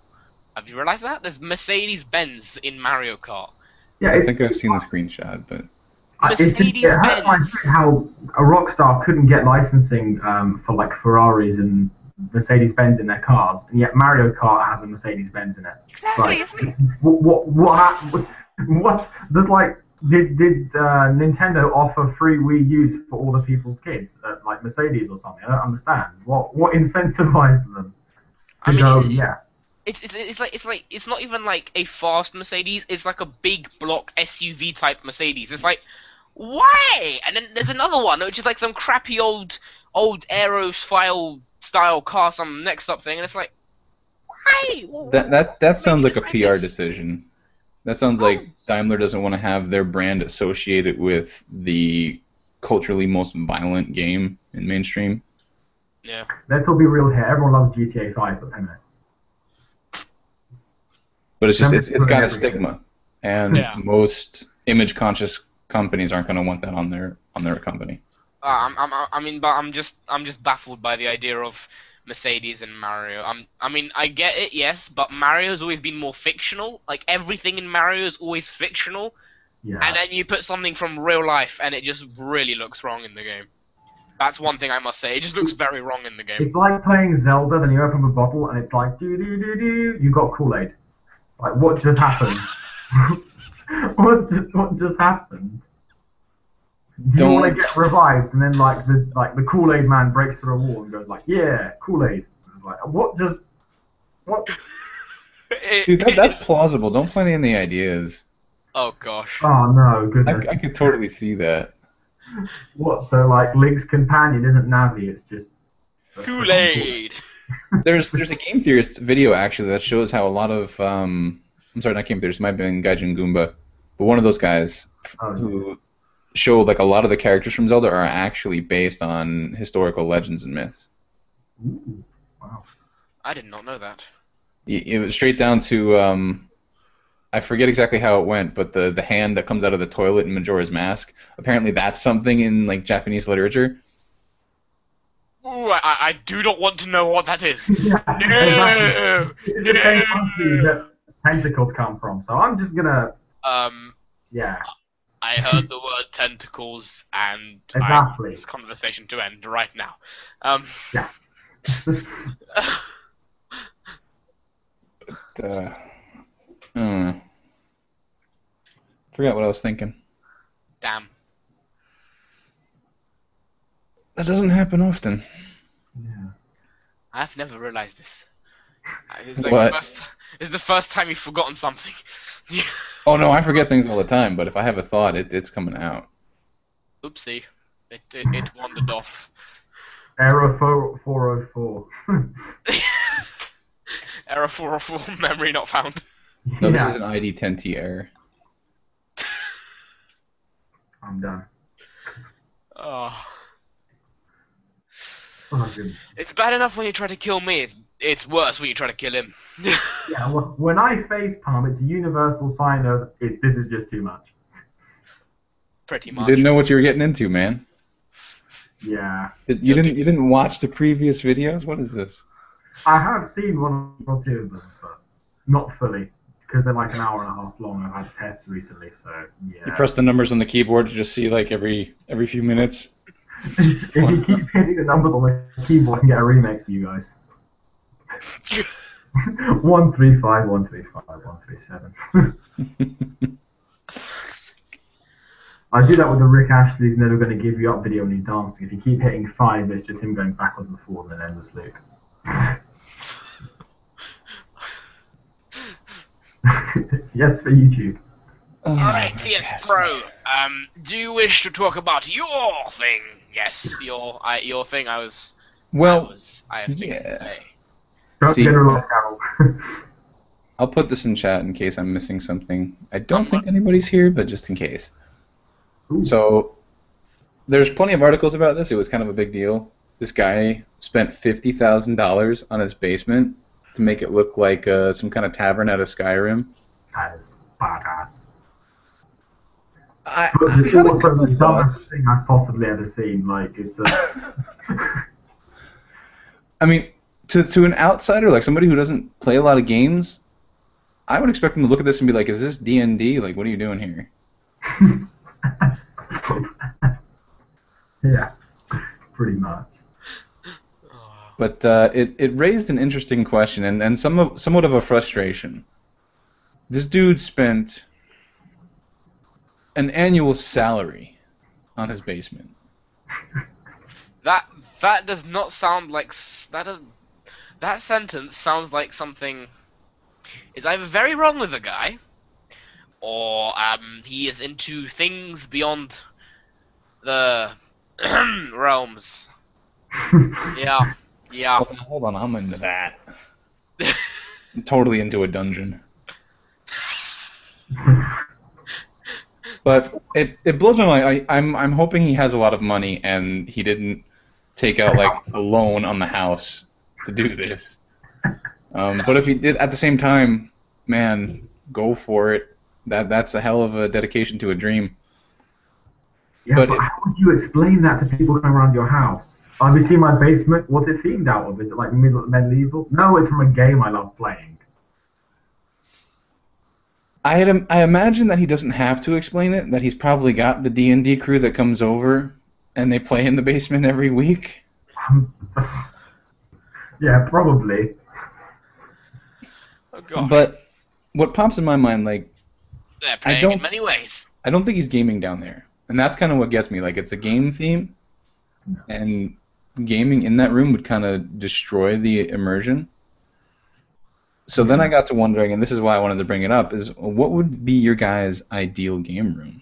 Speaker 3: Have you realized that? There's Mercedes-Benz in Mario Kart.
Speaker 1: Yeah,
Speaker 2: I think I've seen the screenshot, but...
Speaker 3: Mercedes-Benz!
Speaker 1: How a Rockstar couldn't get licensing for like Ferraris and Mercedes-Benz in their cars, and yet Mario Kart has a Mercedes-Benz in it.
Speaker 3: Exactly.
Speaker 1: Like, what does like did Nintendo offer free Wii U's for all the people's kids at like Mercedes or something? I don't understand. What incentivized them to go? Yeah.
Speaker 3: It's not even like a fast Mercedes. It's like a big block SUV type Mercedes. It's like, why? And then there's another one which is like some crappy old Aerophile style car, some next up thing, and it's like, why?
Speaker 2: That sounds like a PR decision. That sounds like Daimler doesn't want to have their brand associated with the culturally most violent game in mainstream.
Speaker 3: Yeah.
Speaker 1: Let's all be real here. Everyone loves GTA 5, but feminists.
Speaker 2: But it's got a stigma, and most image-conscious companies aren't going to want that on their company.
Speaker 3: I'm just baffled by the idea of Mercedes and Mario. I get it, yes, but Mario's always been more fictional. Like everything in Mario is always fictional, and then you put something from real life, and it just really looks wrong in the game. That's one thing I must say. It just looks very wrong in the game.
Speaker 1: It's like playing Zelda, then you open a bottle, and it's like do do do do. You got Kool-Aid. Like what just happened? what just happened? Do you want to get revived, and then like the Kool-Aid man breaks through a wall and goes like, yeah, Kool-Aid. It's like what?
Speaker 2: Dude, that's plausible. Don't play any ideas.
Speaker 3: Oh gosh.
Speaker 1: Oh no, goodness.
Speaker 2: I could totally see that.
Speaker 1: What? So like Link's companion isn't Navi, it's just
Speaker 3: Kool-Aid.
Speaker 2: There's a game theorist video actually that shows how a lot of I'm sorry, not game theorist, it might have been Gaijin Goomba, but one of those guys who show like a lot of the characters from Zelda are actually based on historical legends and myths.
Speaker 1: Ooh, wow.
Speaker 3: I did not know that.
Speaker 2: It was straight down to I forget exactly how it went, but the hand that comes out of the toilet in Majora's Mask, apparently that's something in like Japanese literature.
Speaker 3: Ooh, I do not want to know what that is.
Speaker 1: Yeah, exactly.
Speaker 3: No,
Speaker 1: It's the same country
Speaker 3: no.
Speaker 1: that tentacles come from, so I'm just gonna, yeah,
Speaker 3: I heard the word tentacles, and I want
Speaker 1: exactly.
Speaker 3: this conversation to end right now.
Speaker 1: Yeah.
Speaker 2: Forgot what I was thinking.
Speaker 3: Damn.
Speaker 2: That doesn't happen often.
Speaker 1: Yeah.
Speaker 3: I've never realized this. It's like
Speaker 2: What?
Speaker 3: it's the first time you've forgotten something.
Speaker 2: Oh no, I forget things all the time, but if I have a thought, it's coming out.
Speaker 3: Oopsie. It wandered off.
Speaker 1: Error 404.
Speaker 3: Error 404, memory not found.
Speaker 2: No, this
Speaker 1: Yeah.
Speaker 2: is an ID10T error.
Speaker 1: I'm done.
Speaker 3: Oh.
Speaker 1: Oh, goodness.
Speaker 3: It's bad enough when you try to kill me, it's worse when you try to kill him.
Speaker 1: Yeah, well, when I facepalm, it's a universal sign of this is just too much.
Speaker 3: Pretty
Speaker 2: You
Speaker 3: much.
Speaker 2: didn't know what you were getting into, man.
Speaker 1: Yeah.
Speaker 2: You didn't watch the previous videos? What is this?
Speaker 1: I have seen one or two of them, but not fully, because they're like an hour and a half long. I've had tests recently, so yeah.
Speaker 2: You press the numbers on the keyboard to just see like every few minutes.
Speaker 1: If you keep hitting the numbers on the keyboard, I can get a remix for you guys. 135, 135, 137. I do that with the Rick Ashley's Never Gonna Give You Up video when he's dancing. If you keep hitting 5, it's just him going backwards and forwards in an endless loop. Yes, for YouTube.
Speaker 3: Alright, yes, Pro. Do you wish to talk about your thing? Yes, your thing. I have things to say.
Speaker 1: Don't
Speaker 2: See-
Speaker 1: generalize, Carol.
Speaker 2: I'll put this in chat in case I'm missing something. I don't think anybody's here, but just in case.
Speaker 1: Ooh.
Speaker 2: So, there's plenty of articles about this. It was kind of a big deal. This guy spent $50,000 on his basement to make it look like some kind of tavern out of Skyrim.
Speaker 1: That is badass.
Speaker 2: I
Speaker 1: But it's
Speaker 2: had a
Speaker 1: also
Speaker 2: couple
Speaker 1: the
Speaker 2: of
Speaker 1: dumbest
Speaker 2: thoughts.
Speaker 1: thing I've possibly ever seen. Like, it's a...
Speaker 2: I mean, to an outsider, like somebody who doesn't play a lot of games, I would expect them to look at this and be like, "Is this D&D? Like, what are you doing here?"
Speaker 1: Yeah, pretty much.
Speaker 2: But it raised an interesting question and somewhat of a frustration. This dude spent an annual salary on his basement.
Speaker 3: That does not sound like that sentence sounds like something is either very wrong with the guy, or he is into things beyond the realms. Yeah.
Speaker 2: Hold on, I'm into that. I'm totally into a dungeon. But it blows my mind. I'm hoping he has a lot of money and he didn't take out like a loan on the house to do this. But if he did at the same time, man, go for it. That's a hell of a dedication to a dream.
Speaker 1: Yeah,
Speaker 2: But
Speaker 1: but how would you explain that to people going around your house? Have you seen my basement? What's it themed out of? Is it like medieval? No, it's from a game I love playing.
Speaker 2: I imagine that he doesn't have to explain it. That he's probably got the D&D crew that comes over and they play in the basement every week.
Speaker 1: Yeah, probably.
Speaker 3: Oh god.
Speaker 2: But what pops in my mind, like,
Speaker 3: They're playing in many ways.
Speaker 2: I don't think he's gaming down there, and that's kind of what gets me. Like, it's a game theme, and gaming in that room would kind of destroy the immersion. So then I got to wondering, and this is why I wanted to bring it up, is what would be your guys' ideal game room?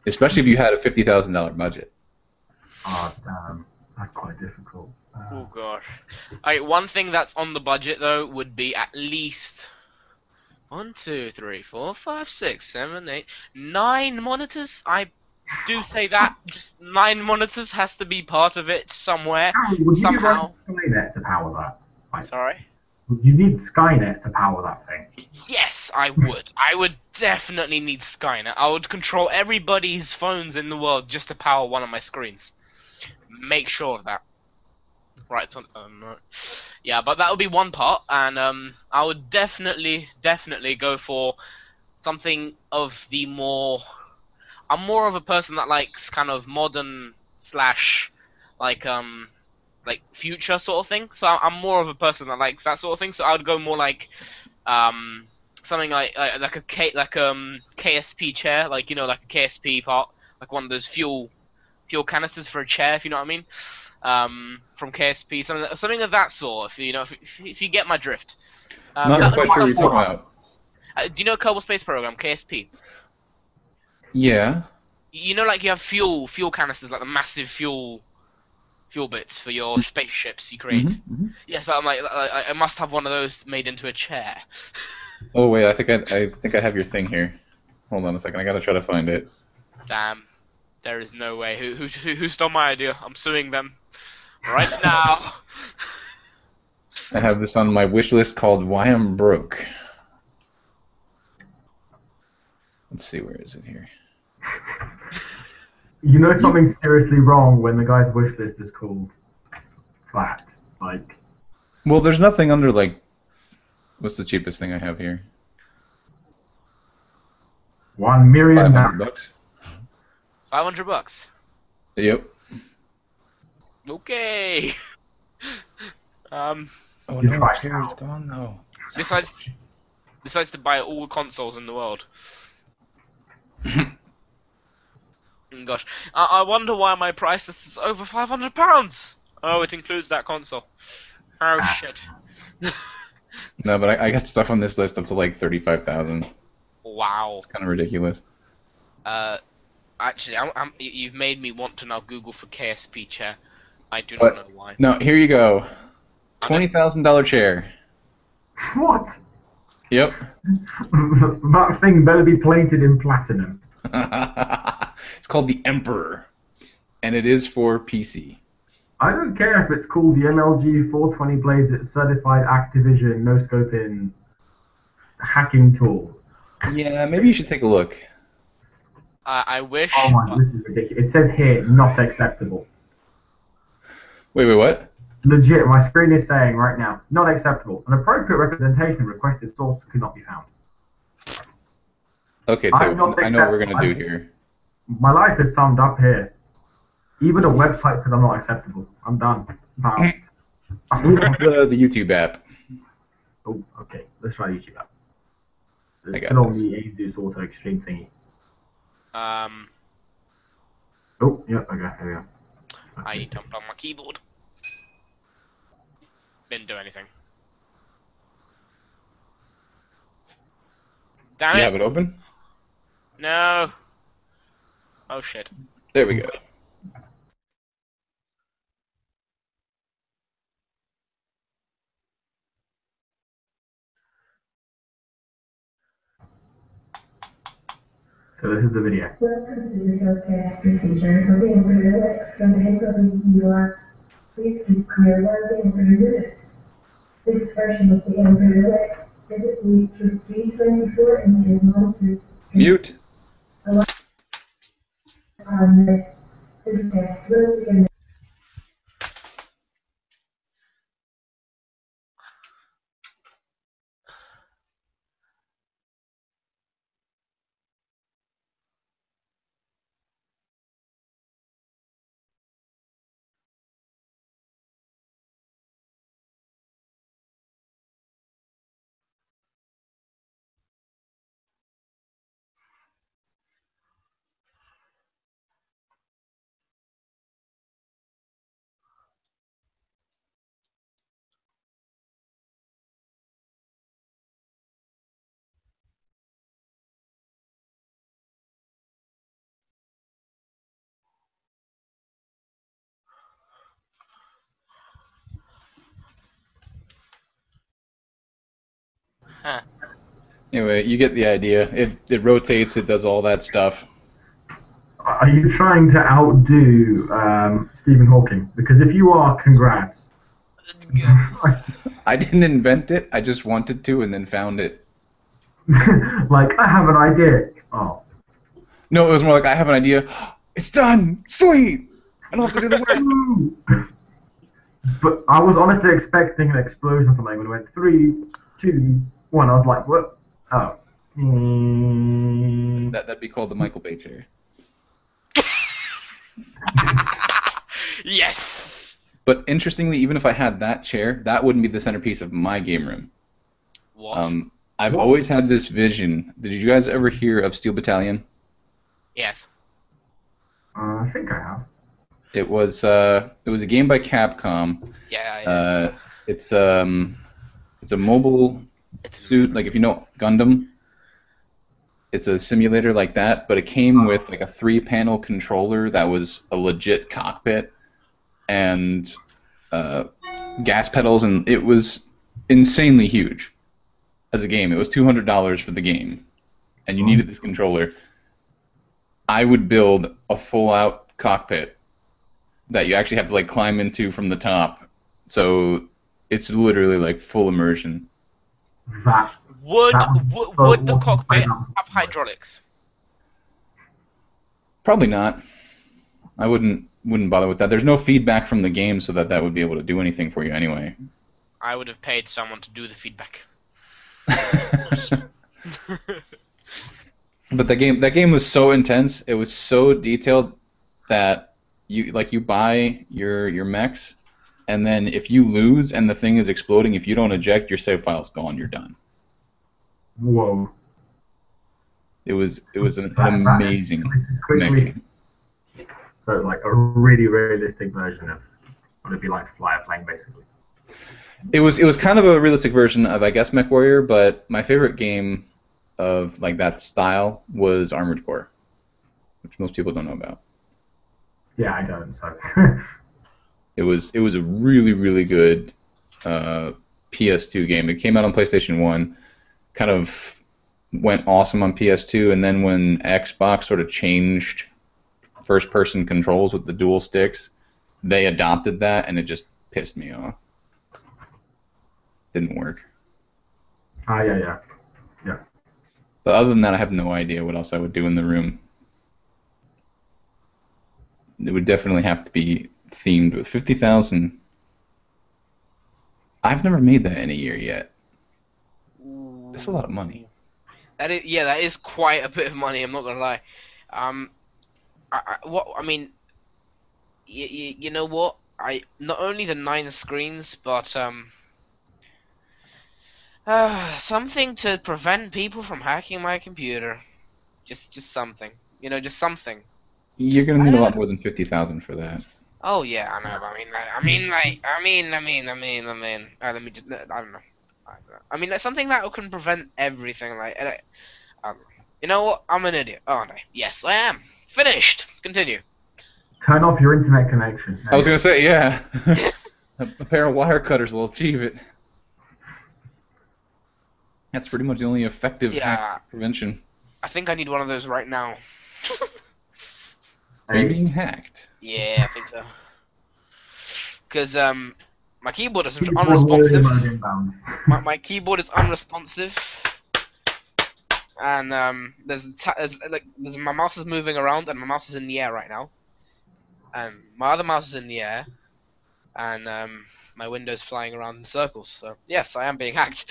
Speaker 2: Especially if you had a $50,000 budget.
Speaker 1: Oh, damn. That's quite difficult.
Speaker 3: Oh gosh. Alright, one thing that's on the budget though would be at least 1, 2, 3, 4, 5, 6, 7, 8, 9 monitors. I do say that just 9 monitors has to be part of it somewhere.
Speaker 1: Would you
Speaker 3: somehow.
Speaker 1: explain that to power that? Like,
Speaker 3: Sorry.
Speaker 1: You need Skynet to power that thing.
Speaker 3: Yes, I would. I would definitely need Skynet. I would control everybody's phones in the world just to power one of my screens. Make sure of that. Right, so, no. Yeah, but that would be one part, and I would definitely go for something of the more. I'm more of a person that likes kind of modern slash like future sort of thing. So I'm more of a person that likes that sort of thing. So I would go more like something like KSP chair, like like a KSP part, like one of those fuel canisters for a chair, if you know what I mean. From KSP, something of that sort. If you get my drift.
Speaker 2: Not quite sure what you're talking about.
Speaker 3: Do you know Kerbal Space Program, KSP?
Speaker 2: Yeah.
Speaker 3: Like you have fuel canisters, like the massive fuel bits for your spaceships you create.
Speaker 2: Mm-hmm.
Speaker 3: Yeah, so I'm like, I must have one of those made into a chair.
Speaker 2: Oh wait, I think I have your thing here. Hold on a second, I gotta try to find it.
Speaker 3: Damn, there is no way. Who stole my idea? I'm suing them right now.
Speaker 2: I have this on my wish list called "Why I'm Broke." Let's see, where is it here?
Speaker 1: You know something's seriously wrong when the guy's wish list is called flat. Like.
Speaker 2: Well, there's nothing under like. What's the cheapest thing I have here?
Speaker 1: $1 million.
Speaker 2: $500.
Speaker 3: $500.
Speaker 2: Yep.
Speaker 3: Okay.
Speaker 2: Oh no, the chair's gone though.
Speaker 3: Decides to buy all consoles in the world. Gosh, I wonder why my price list is over £500. Oh, it includes that console. Oh shit.
Speaker 2: No, but I got stuff on this list up to like 35,000.
Speaker 3: Wow.
Speaker 2: It's kind of ridiculous.
Speaker 3: Actually, you've made me want to now Google for KSP chair. I do not know why.
Speaker 2: No, here you go. $20,000 chair.
Speaker 1: What?
Speaker 2: Yep.
Speaker 1: That thing better be plated in platinum.
Speaker 2: It's called the Emperor, and it is for PC.
Speaker 1: I don't care if it's called the MLG 420 Blaze Certified Activision No Scoping Hacking Tool.
Speaker 2: Yeah, maybe you should take a look.
Speaker 3: I wish.
Speaker 1: Oh my, this is ridiculous. It says here, not acceptable.
Speaker 2: Wait, what?
Speaker 1: Legit, my screen is saying right now, not acceptable. An appropriate representation of requested source could not be found.
Speaker 2: Okay, so I know what we're going to do here.
Speaker 1: My life is summed up here. Even the website says I'm not acceptable. I'm done.
Speaker 2: The YouTube app.
Speaker 1: Oh, okay. Let's try the YouTube app.
Speaker 2: I
Speaker 1: It's
Speaker 2: got
Speaker 1: still on
Speaker 2: this.
Speaker 1: the ASUS Auto Extreme thingy.
Speaker 3: Oh,
Speaker 1: yeah, okay, here we go. Okay.
Speaker 3: I dumped on my keyboard. Didn't do anything. Damn
Speaker 2: Do you
Speaker 3: it!
Speaker 2: have it open?
Speaker 3: No. Oh shit.
Speaker 2: There we go.
Speaker 1: So this is the video.
Speaker 4: Welcome to the self-test procedure for the embryonics from the heads of the EUR. Please keep clear while the embryo units. This version of the embryonics physically through 324 inches monitors.
Speaker 2: Mute.
Speaker 4: This test will begin.
Speaker 3: Huh.
Speaker 2: Anyway, you get the idea. It rotates. It does all that stuff.
Speaker 1: Are you trying to outdo Stephen Hawking? Because if you are, congrats.
Speaker 2: I didn't invent it. I just wanted to, and then found it.
Speaker 1: Like, I have an idea. Oh.
Speaker 2: No, it was more like I have an idea. It's done. Sweet. I don't have to do the work.
Speaker 1: But I was honestly expecting an explosion or something when it went 3, 2, 1. I was like, what? Oh.
Speaker 2: That'd be called the Michael Bay chair.
Speaker 3: Yes.
Speaker 2: But interestingly, even if I had that chair, that wouldn't be the centerpiece of my game room.
Speaker 3: What?
Speaker 2: I've always had this vision. Did you guys ever hear of Steel Battalion?
Speaker 3: Yes.
Speaker 1: I think I have.
Speaker 2: It was a game by Capcom.
Speaker 3: Yeah.
Speaker 2: It's a mobile suit, like if you know Gundam. It's a simulator like that, but it came with like a 3-panel controller that was a legit cockpit and gas pedals, and it was insanely huge as a game. It was $200 for the game, and you needed this controller. I would build a full-out cockpit that you actually have to like climb into from the top, so it's literally like full immersion.
Speaker 3: Would the cockpit have hydraulics?
Speaker 2: Probably not. I wouldn't bother with that. There's no feedback from the game, so that would be able to do anything for you anyway.
Speaker 3: I would have paid someone to do the feedback.
Speaker 2: But that game was so intense. It was so detailed that you buy your mechs, and then if you lose and the thing is exploding, if you don't eject, your save file's gone. You're done.
Speaker 1: Whoa.
Speaker 2: It was an amazing mech.
Speaker 1: So like a really realistic version of what it'd be like to fly a plane, basically.
Speaker 2: It was kind of a realistic version of, I guess, MechWarrior, but my favorite game of like that style was Armored Core, which most people don't know about.
Speaker 1: Yeah, I don't. So.
Speaker 2: It was a really, really good PS2 game. It came out on PlayStation 1, kind of went awesome on PS2, and then when Xbox sort of changed first-person controls with the dual sticks, they adopted that, and it just pissed me off. Didn't work.
Speaker 1: Yeah.
Speaker 2: But other than that, I have no idea what else I would do in the room. It would definitely have to be themed with 50,000. I've never made that in a year yet. That's a lot of money.
Speaker 3: That is quite a bit of money. I'm not gonna lie. You know what? Not only the 9 screens, but something to prevent people from hacking my computer. Just something. Just something.
Speaker 2: You're gonna need a lot more than 50,000 for that.
Speaker 3: Oh yeah, I know. Let me just. I don't know. That's something that can prevent everything. You know what? I'm an idiot, aren't I? Yes, I am. Finished. Continue.
Speaker 1: Turn off your internet connection.
Speaker 2: I was gonna say, yeah. A pair of wire cutters will achieve it. That's pretty much the only effective hack prevention.
Speaker 3: I think I need one of those right now.
Speaker 2: Are you being hacked?
Speaker 3: Yeah, I think so. Because my keyboard is unresponsive. My keyboard is unresponsive, and my mouse is moving around, and my mouse is in the air right now, and my other mouse is in the air, and my Windows flying around in circles. So yes, I am being hacked.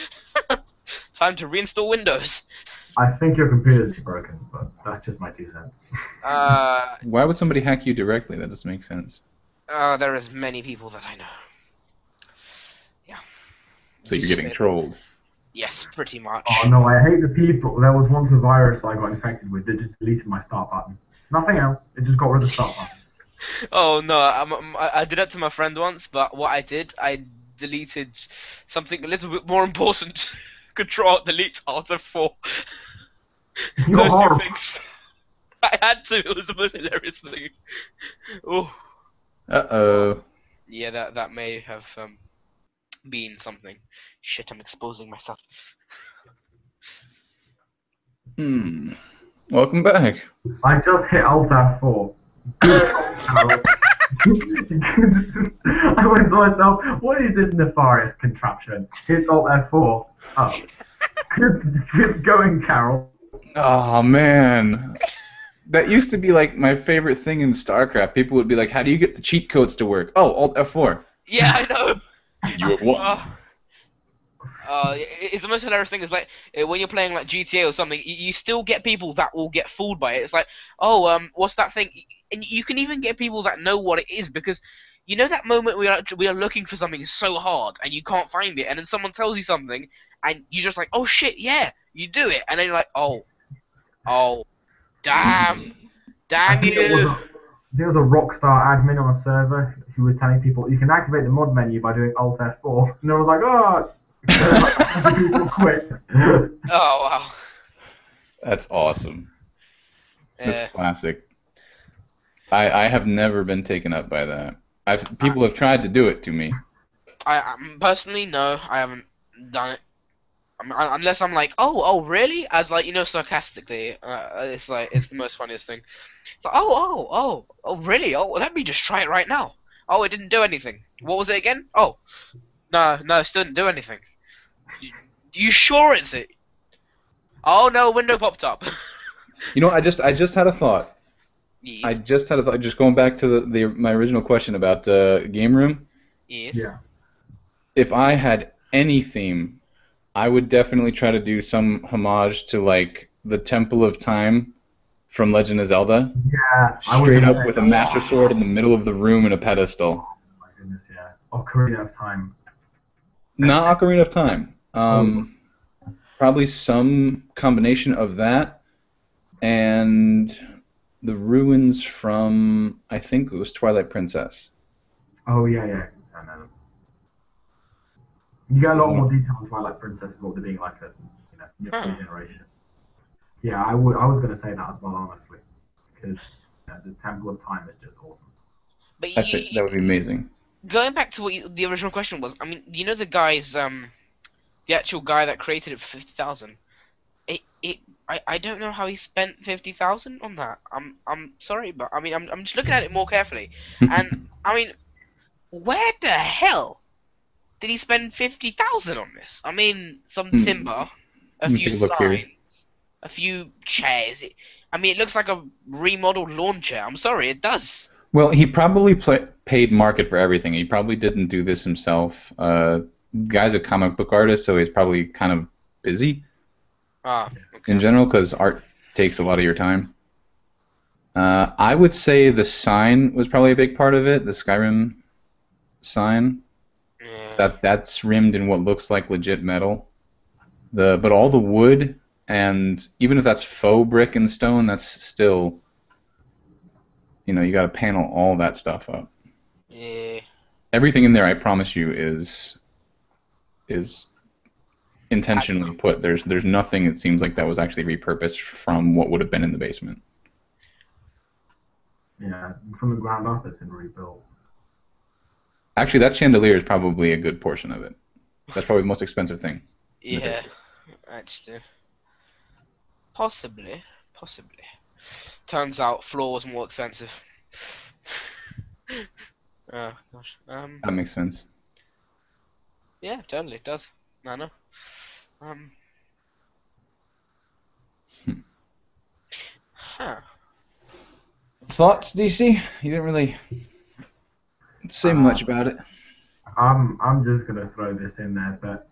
Speaker 3: Time to reinstall Windows.
Speaker 1: I think your computer is broken, but that's just my 2 cents.
Speaker 2: Why would somebody hack you directly? That doesn't make sense.
Speaker 3: There is many people that I know. Yeah.
Speaker 2: So you're getting trolled.
Speaker 3: Yes, pretty much.
Speaker 1: Oh no, I hate the people. There was once a virus I got infected with that just deleted my start button. Nothing else. It just got rid of the start button.
Speaker 3: Oh no, I did that to my friend once, but what I deleted something a little bit more important. Control-Delete Alt F4. Those 2 things. I had to. It was the most hilarious thing. Oh.
Speaker 2: Uh-oh.
Speaker 3: Yeah, that may have been something. Shit, I'm exposing myself.
Speaker 2: Welcome back.
Speaker 1: I just hit Alt F4. I went to myself, what is this nefarious contraption? Hit Alt F4. Oh. Good going, Carol.
Speaker 2: Oh man, that used to be like my favorite thing in StarCraft. People would be like, "How do you get the cheat codes to work?" Oh, Alt F4.
Speaker 3: Yeah, I know.
Speaker 2: You have won.
Speaker 3: It's the most hilarious thing is like when you're playing like GTA or something, you still get people that will get fooled by it. It's like, oh, what's that thing? And you can even get people that know what it is because you know that moment we are looking for something so hard and you can't find it, and then someone tells you something, and you're just like, oh shit, yeah, you do it, and then you're like, oh, damn you.
Speaker 1: There was a Rockstar admin on a server who was telling people you can activate the mod menu by doing Alt F4, and I was like, oh. People quit.
Speaker 3: Oh wow.
Speaker 2: That's awesome. That's classic. I have never been taken up by that. People have tried to do it to me.
Speaker 3: I personally, no, I haven't done it. Unless I'm like, oh, really? As like, sarcastically. It's like it's the most funniest thing. It's like, oh, really? Oh, let me just try it right now. Oh, it didn't do anything. What was it again? Oh, no, it still didn't do anything. You sure it's it? Oh no, a window popped up.
Speaker 2: I just had a thought.
Speaker 3: Yes.
Speaker 2: I just had a thought. Just going back to my original question about game room.
Speaker 3: Yes.
Speaker 1: Yeah.
Speaker 2: If I had any theme, I would definitely try to do some homage to like the Temple of Time from Legend of Zelda.
Speaker 1: Yeah.
Speaker 2: Straight up with a Master Sword in the middle of the room and a pedestal.
Speaker 1: Oh my goodness, yeah. Ocarina of Time.
Speaker 2: Not Ocarina of Time. Probably some combination of that and the ruins from, I think it was Twilight Princess.
Speaker 1: Oh, yeah. I know. You get a lot more detail on Twilight Princess as well, being like a new generation. Yeah, I was going to say that as well, honestly, because the Temple of Time is just awesome.
Speaker 3: But
Speaker 2: I think that would be amazing.
Speaker 3: Going back to what the original question was, I mean, the guy's the actual guy that created it for 50,000. I don't know how he spent 50,000 on that. I'm sorry, but I mean I'm just looking at it more carefully, and I mean, where the hell did he spend 50,000 on this? I mean, some timber, a few signs, a few chairs. I mean, it looks like a remodeled lawn chair. I'm sorry, it does.
Speaker 2: Well, he probably paid market for everything. He probably didn't do this himself. Guy's a comic book artist, so he's probably kind of busy in general because art takes a lot of your time. I would say the sign was probably a big part of it, the Skyrim sign. Yeah. That's rimmed in what looks like legit metal. But all the wood, and even if that's faux brick and stone, that's still... you got to panel all that stuff up.
Speaker 3: Yeah.
Speaker 2: Everything in there, I promise you, is intentionally put. There's nothing that seems like that was actually repurposed from what would have been in the basement.
Speaker 1: Yeah, from the ground up, it's been rebuilt.
Speaker 2: Actually, that chandelier is probably a good portion of it. That's probably the most expensive thing.
Speaker 3: Yeah, actually. Possibly. Turns out floor was more expensive. Oh gosh.
Speaker 2: That makes sense.
Speaker 3: Yeah, totally it does. I know. Huh.
Speaker 2: Thoughts, DC? You didn't really say much about it.
Speaker 1: I'm just gonna throw this in there, but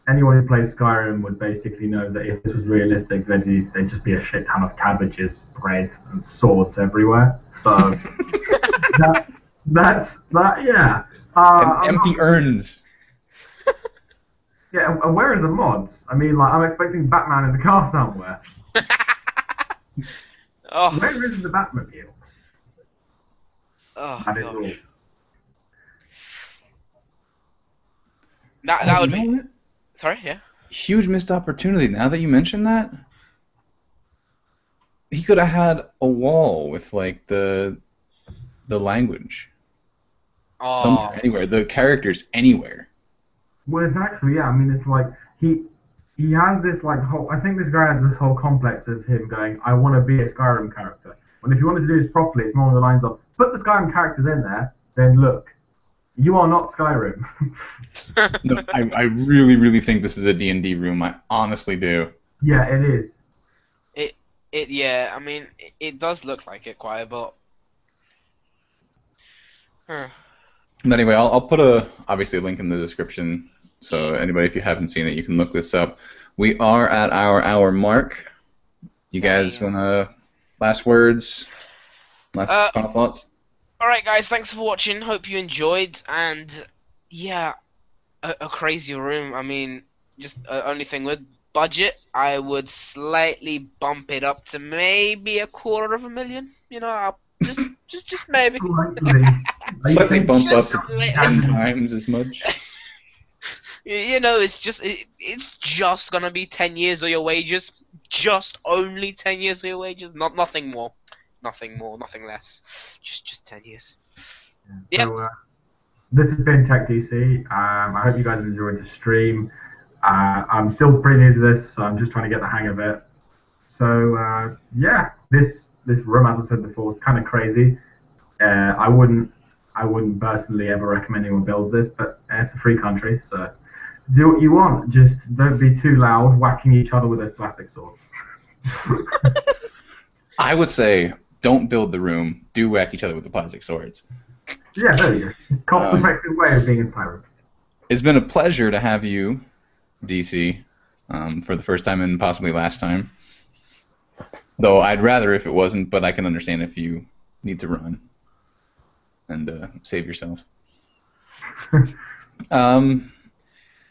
Speaker 1: anyone who plays Skyrim would basically know that if this was realistic, there'd just be a shit ton of cabbages, bread, and swords everywhere. So that's that. Yeah.
Speaker 2: And empty urns.
Speaker 1: Yeah, and where are the mods? I mean, like, I'm expecting Batman in the car somewhere.
Speaker 3: Oh.
Speaker 1: Where is the Batmobile?
Speaker 3: Oh,
Speaker 1: that is all.
Speaker 3: That would be... Sorry, yeah?
Speaker 2: Huge missed opportunity. Now that you mention that, he could have had a wall with, like, the language.
Speaker 3: Oh.
Speaker 2: Somewhere, anywhere. The characters anywhere.
Speaker 1: Well, it's actually, yeah, I mean, it's like, he has this, like, whole, I think this guy has this whole complex of him going, I want to be a Skyrim character. And if you wanted to do this properly, it's more on the lines of, put the Skyrim characters in there, then look, you are not Skyrim.
Speaker 2: No, I really, really think this is a D&D room. I honestly do.
Speaker 1: Yeah, it is.
Speaker 3: Yeah, I mean, it does look like it quite a bit. Huh.
Speaker 2: But anyway, I'll put obviously a link in the description, so anybody, if you haven't seen it, you can look this up. We are at our hour mark. You guys want to last words, last final thoughts?
Speaker 3: All right, guys, thanks for watching. Hope you enjoyed, and yeah, a crazy room. I mean, just only thing with budget, I would slightly bump it up to maybe $250,000. You know, I'll just maybe.
Speaker 2: Slightly bump up
Speaker 3: Just
Speaker 2: to
Speaker 3: slightly.
Speaker 2: 10 times as much.
Speaker 3: You know, it's just gonna be 10 years of your wages. Just only 10 years of your wages. Nothing more, nothing less. Just 10 years.
Speaker 1: Yeah, so, this has been TechDC. I hope you guys have enjoyed the stream. I'm still pretty new to this, so I'm just trying to get the hang of it. So yeah, this room, as I said before, is kind of crazy. I wouldn't personally ever recommend anyone builds this, but it's a free country, so do what you want. Just don't be too loud, whacking each other with those plastic swords.
Speaker 2: I would say don't build the room. Do whack each other with the plastic swords.
Speaker 1: Yeah, there you go. Cost-effective way of being in Skyrim.
Speaker 2: It's been a pleasure to have you, DC, for the first time and possibly last time. Though I'd rather if it wasn't, but I can understand if you need to run and save yourself.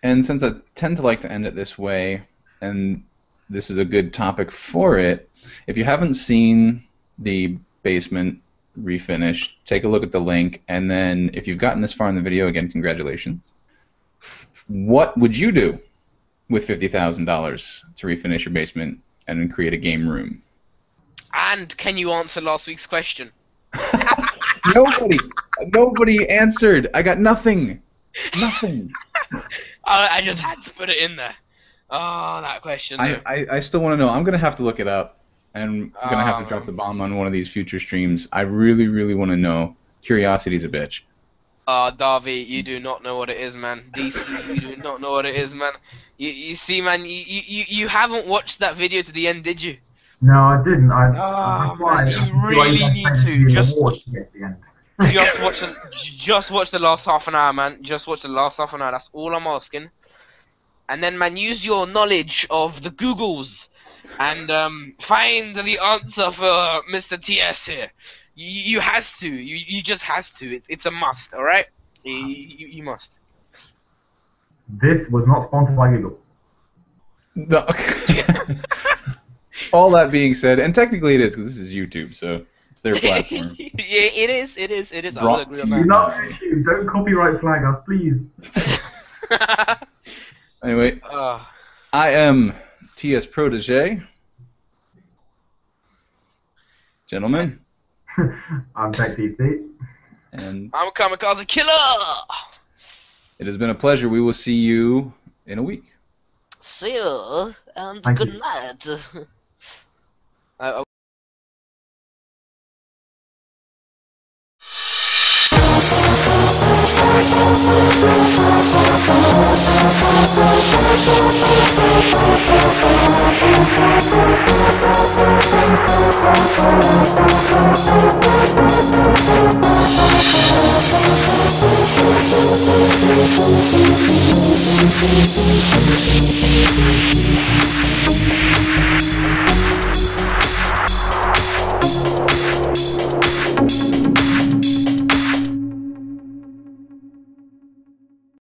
Speaker 2: And since I tend to like to end it this way, and this is a good topic for it, if you haven't seen the basement refinished, take a look at the link, and then if you've gotten this far in the video, again, congratulations. What would you do with $50,000 to refinish your basement and create a game room?
Speaker 3: And can you answer last week's question?
Speaker 2: Nobody answered. I got nothing. Nothing.
Speaker 3: I just had to put it in there. Oh, that question.
Speaker 2: I still want to know. I'm going to have to look it up, and I'm going to have to drop the bomb on one of these future streams. I really, really want to know. Curiosity's a bitch.
Speaker 3: Darvy, you do not know what it is, man. DC, you do not know what it is, man. You see, man, you haven't watched that video to the end, did you?
Speaker 1: No, I didn't.
Speaker 3: You really need to. Just watch the last half an hour, man. Just watch the last half an hour. That's all I'm asking. And then, man, use your knowledge of the Googles and find the answer for Mr. TS here. You has to. You just has to. It's a must. All right. You must.
Speaker 1: This was not sponsored by Google.
Speaker 2: No. All that being said, and technically it is because this is YouTube, so it's their platform.
Speaker 3: Yeah, it is. I will agree on that.
Speaker 1: You're not YouTube. Don't copyright flag us, please.
Speaker 2: Anyway, I am TS Protege. Gentlemen.
Speaker 1: I'm TechDC.
Speaker 2: And
Speaker 3: I'm a Kamikaze Killer!
Speaker 2: It has been a pleasure. We will see you in a week.
Speaker 3: See you, and
Speaker 1: Thank
Speaker 3: good
Speaker 1: you.
Speaker 3: night.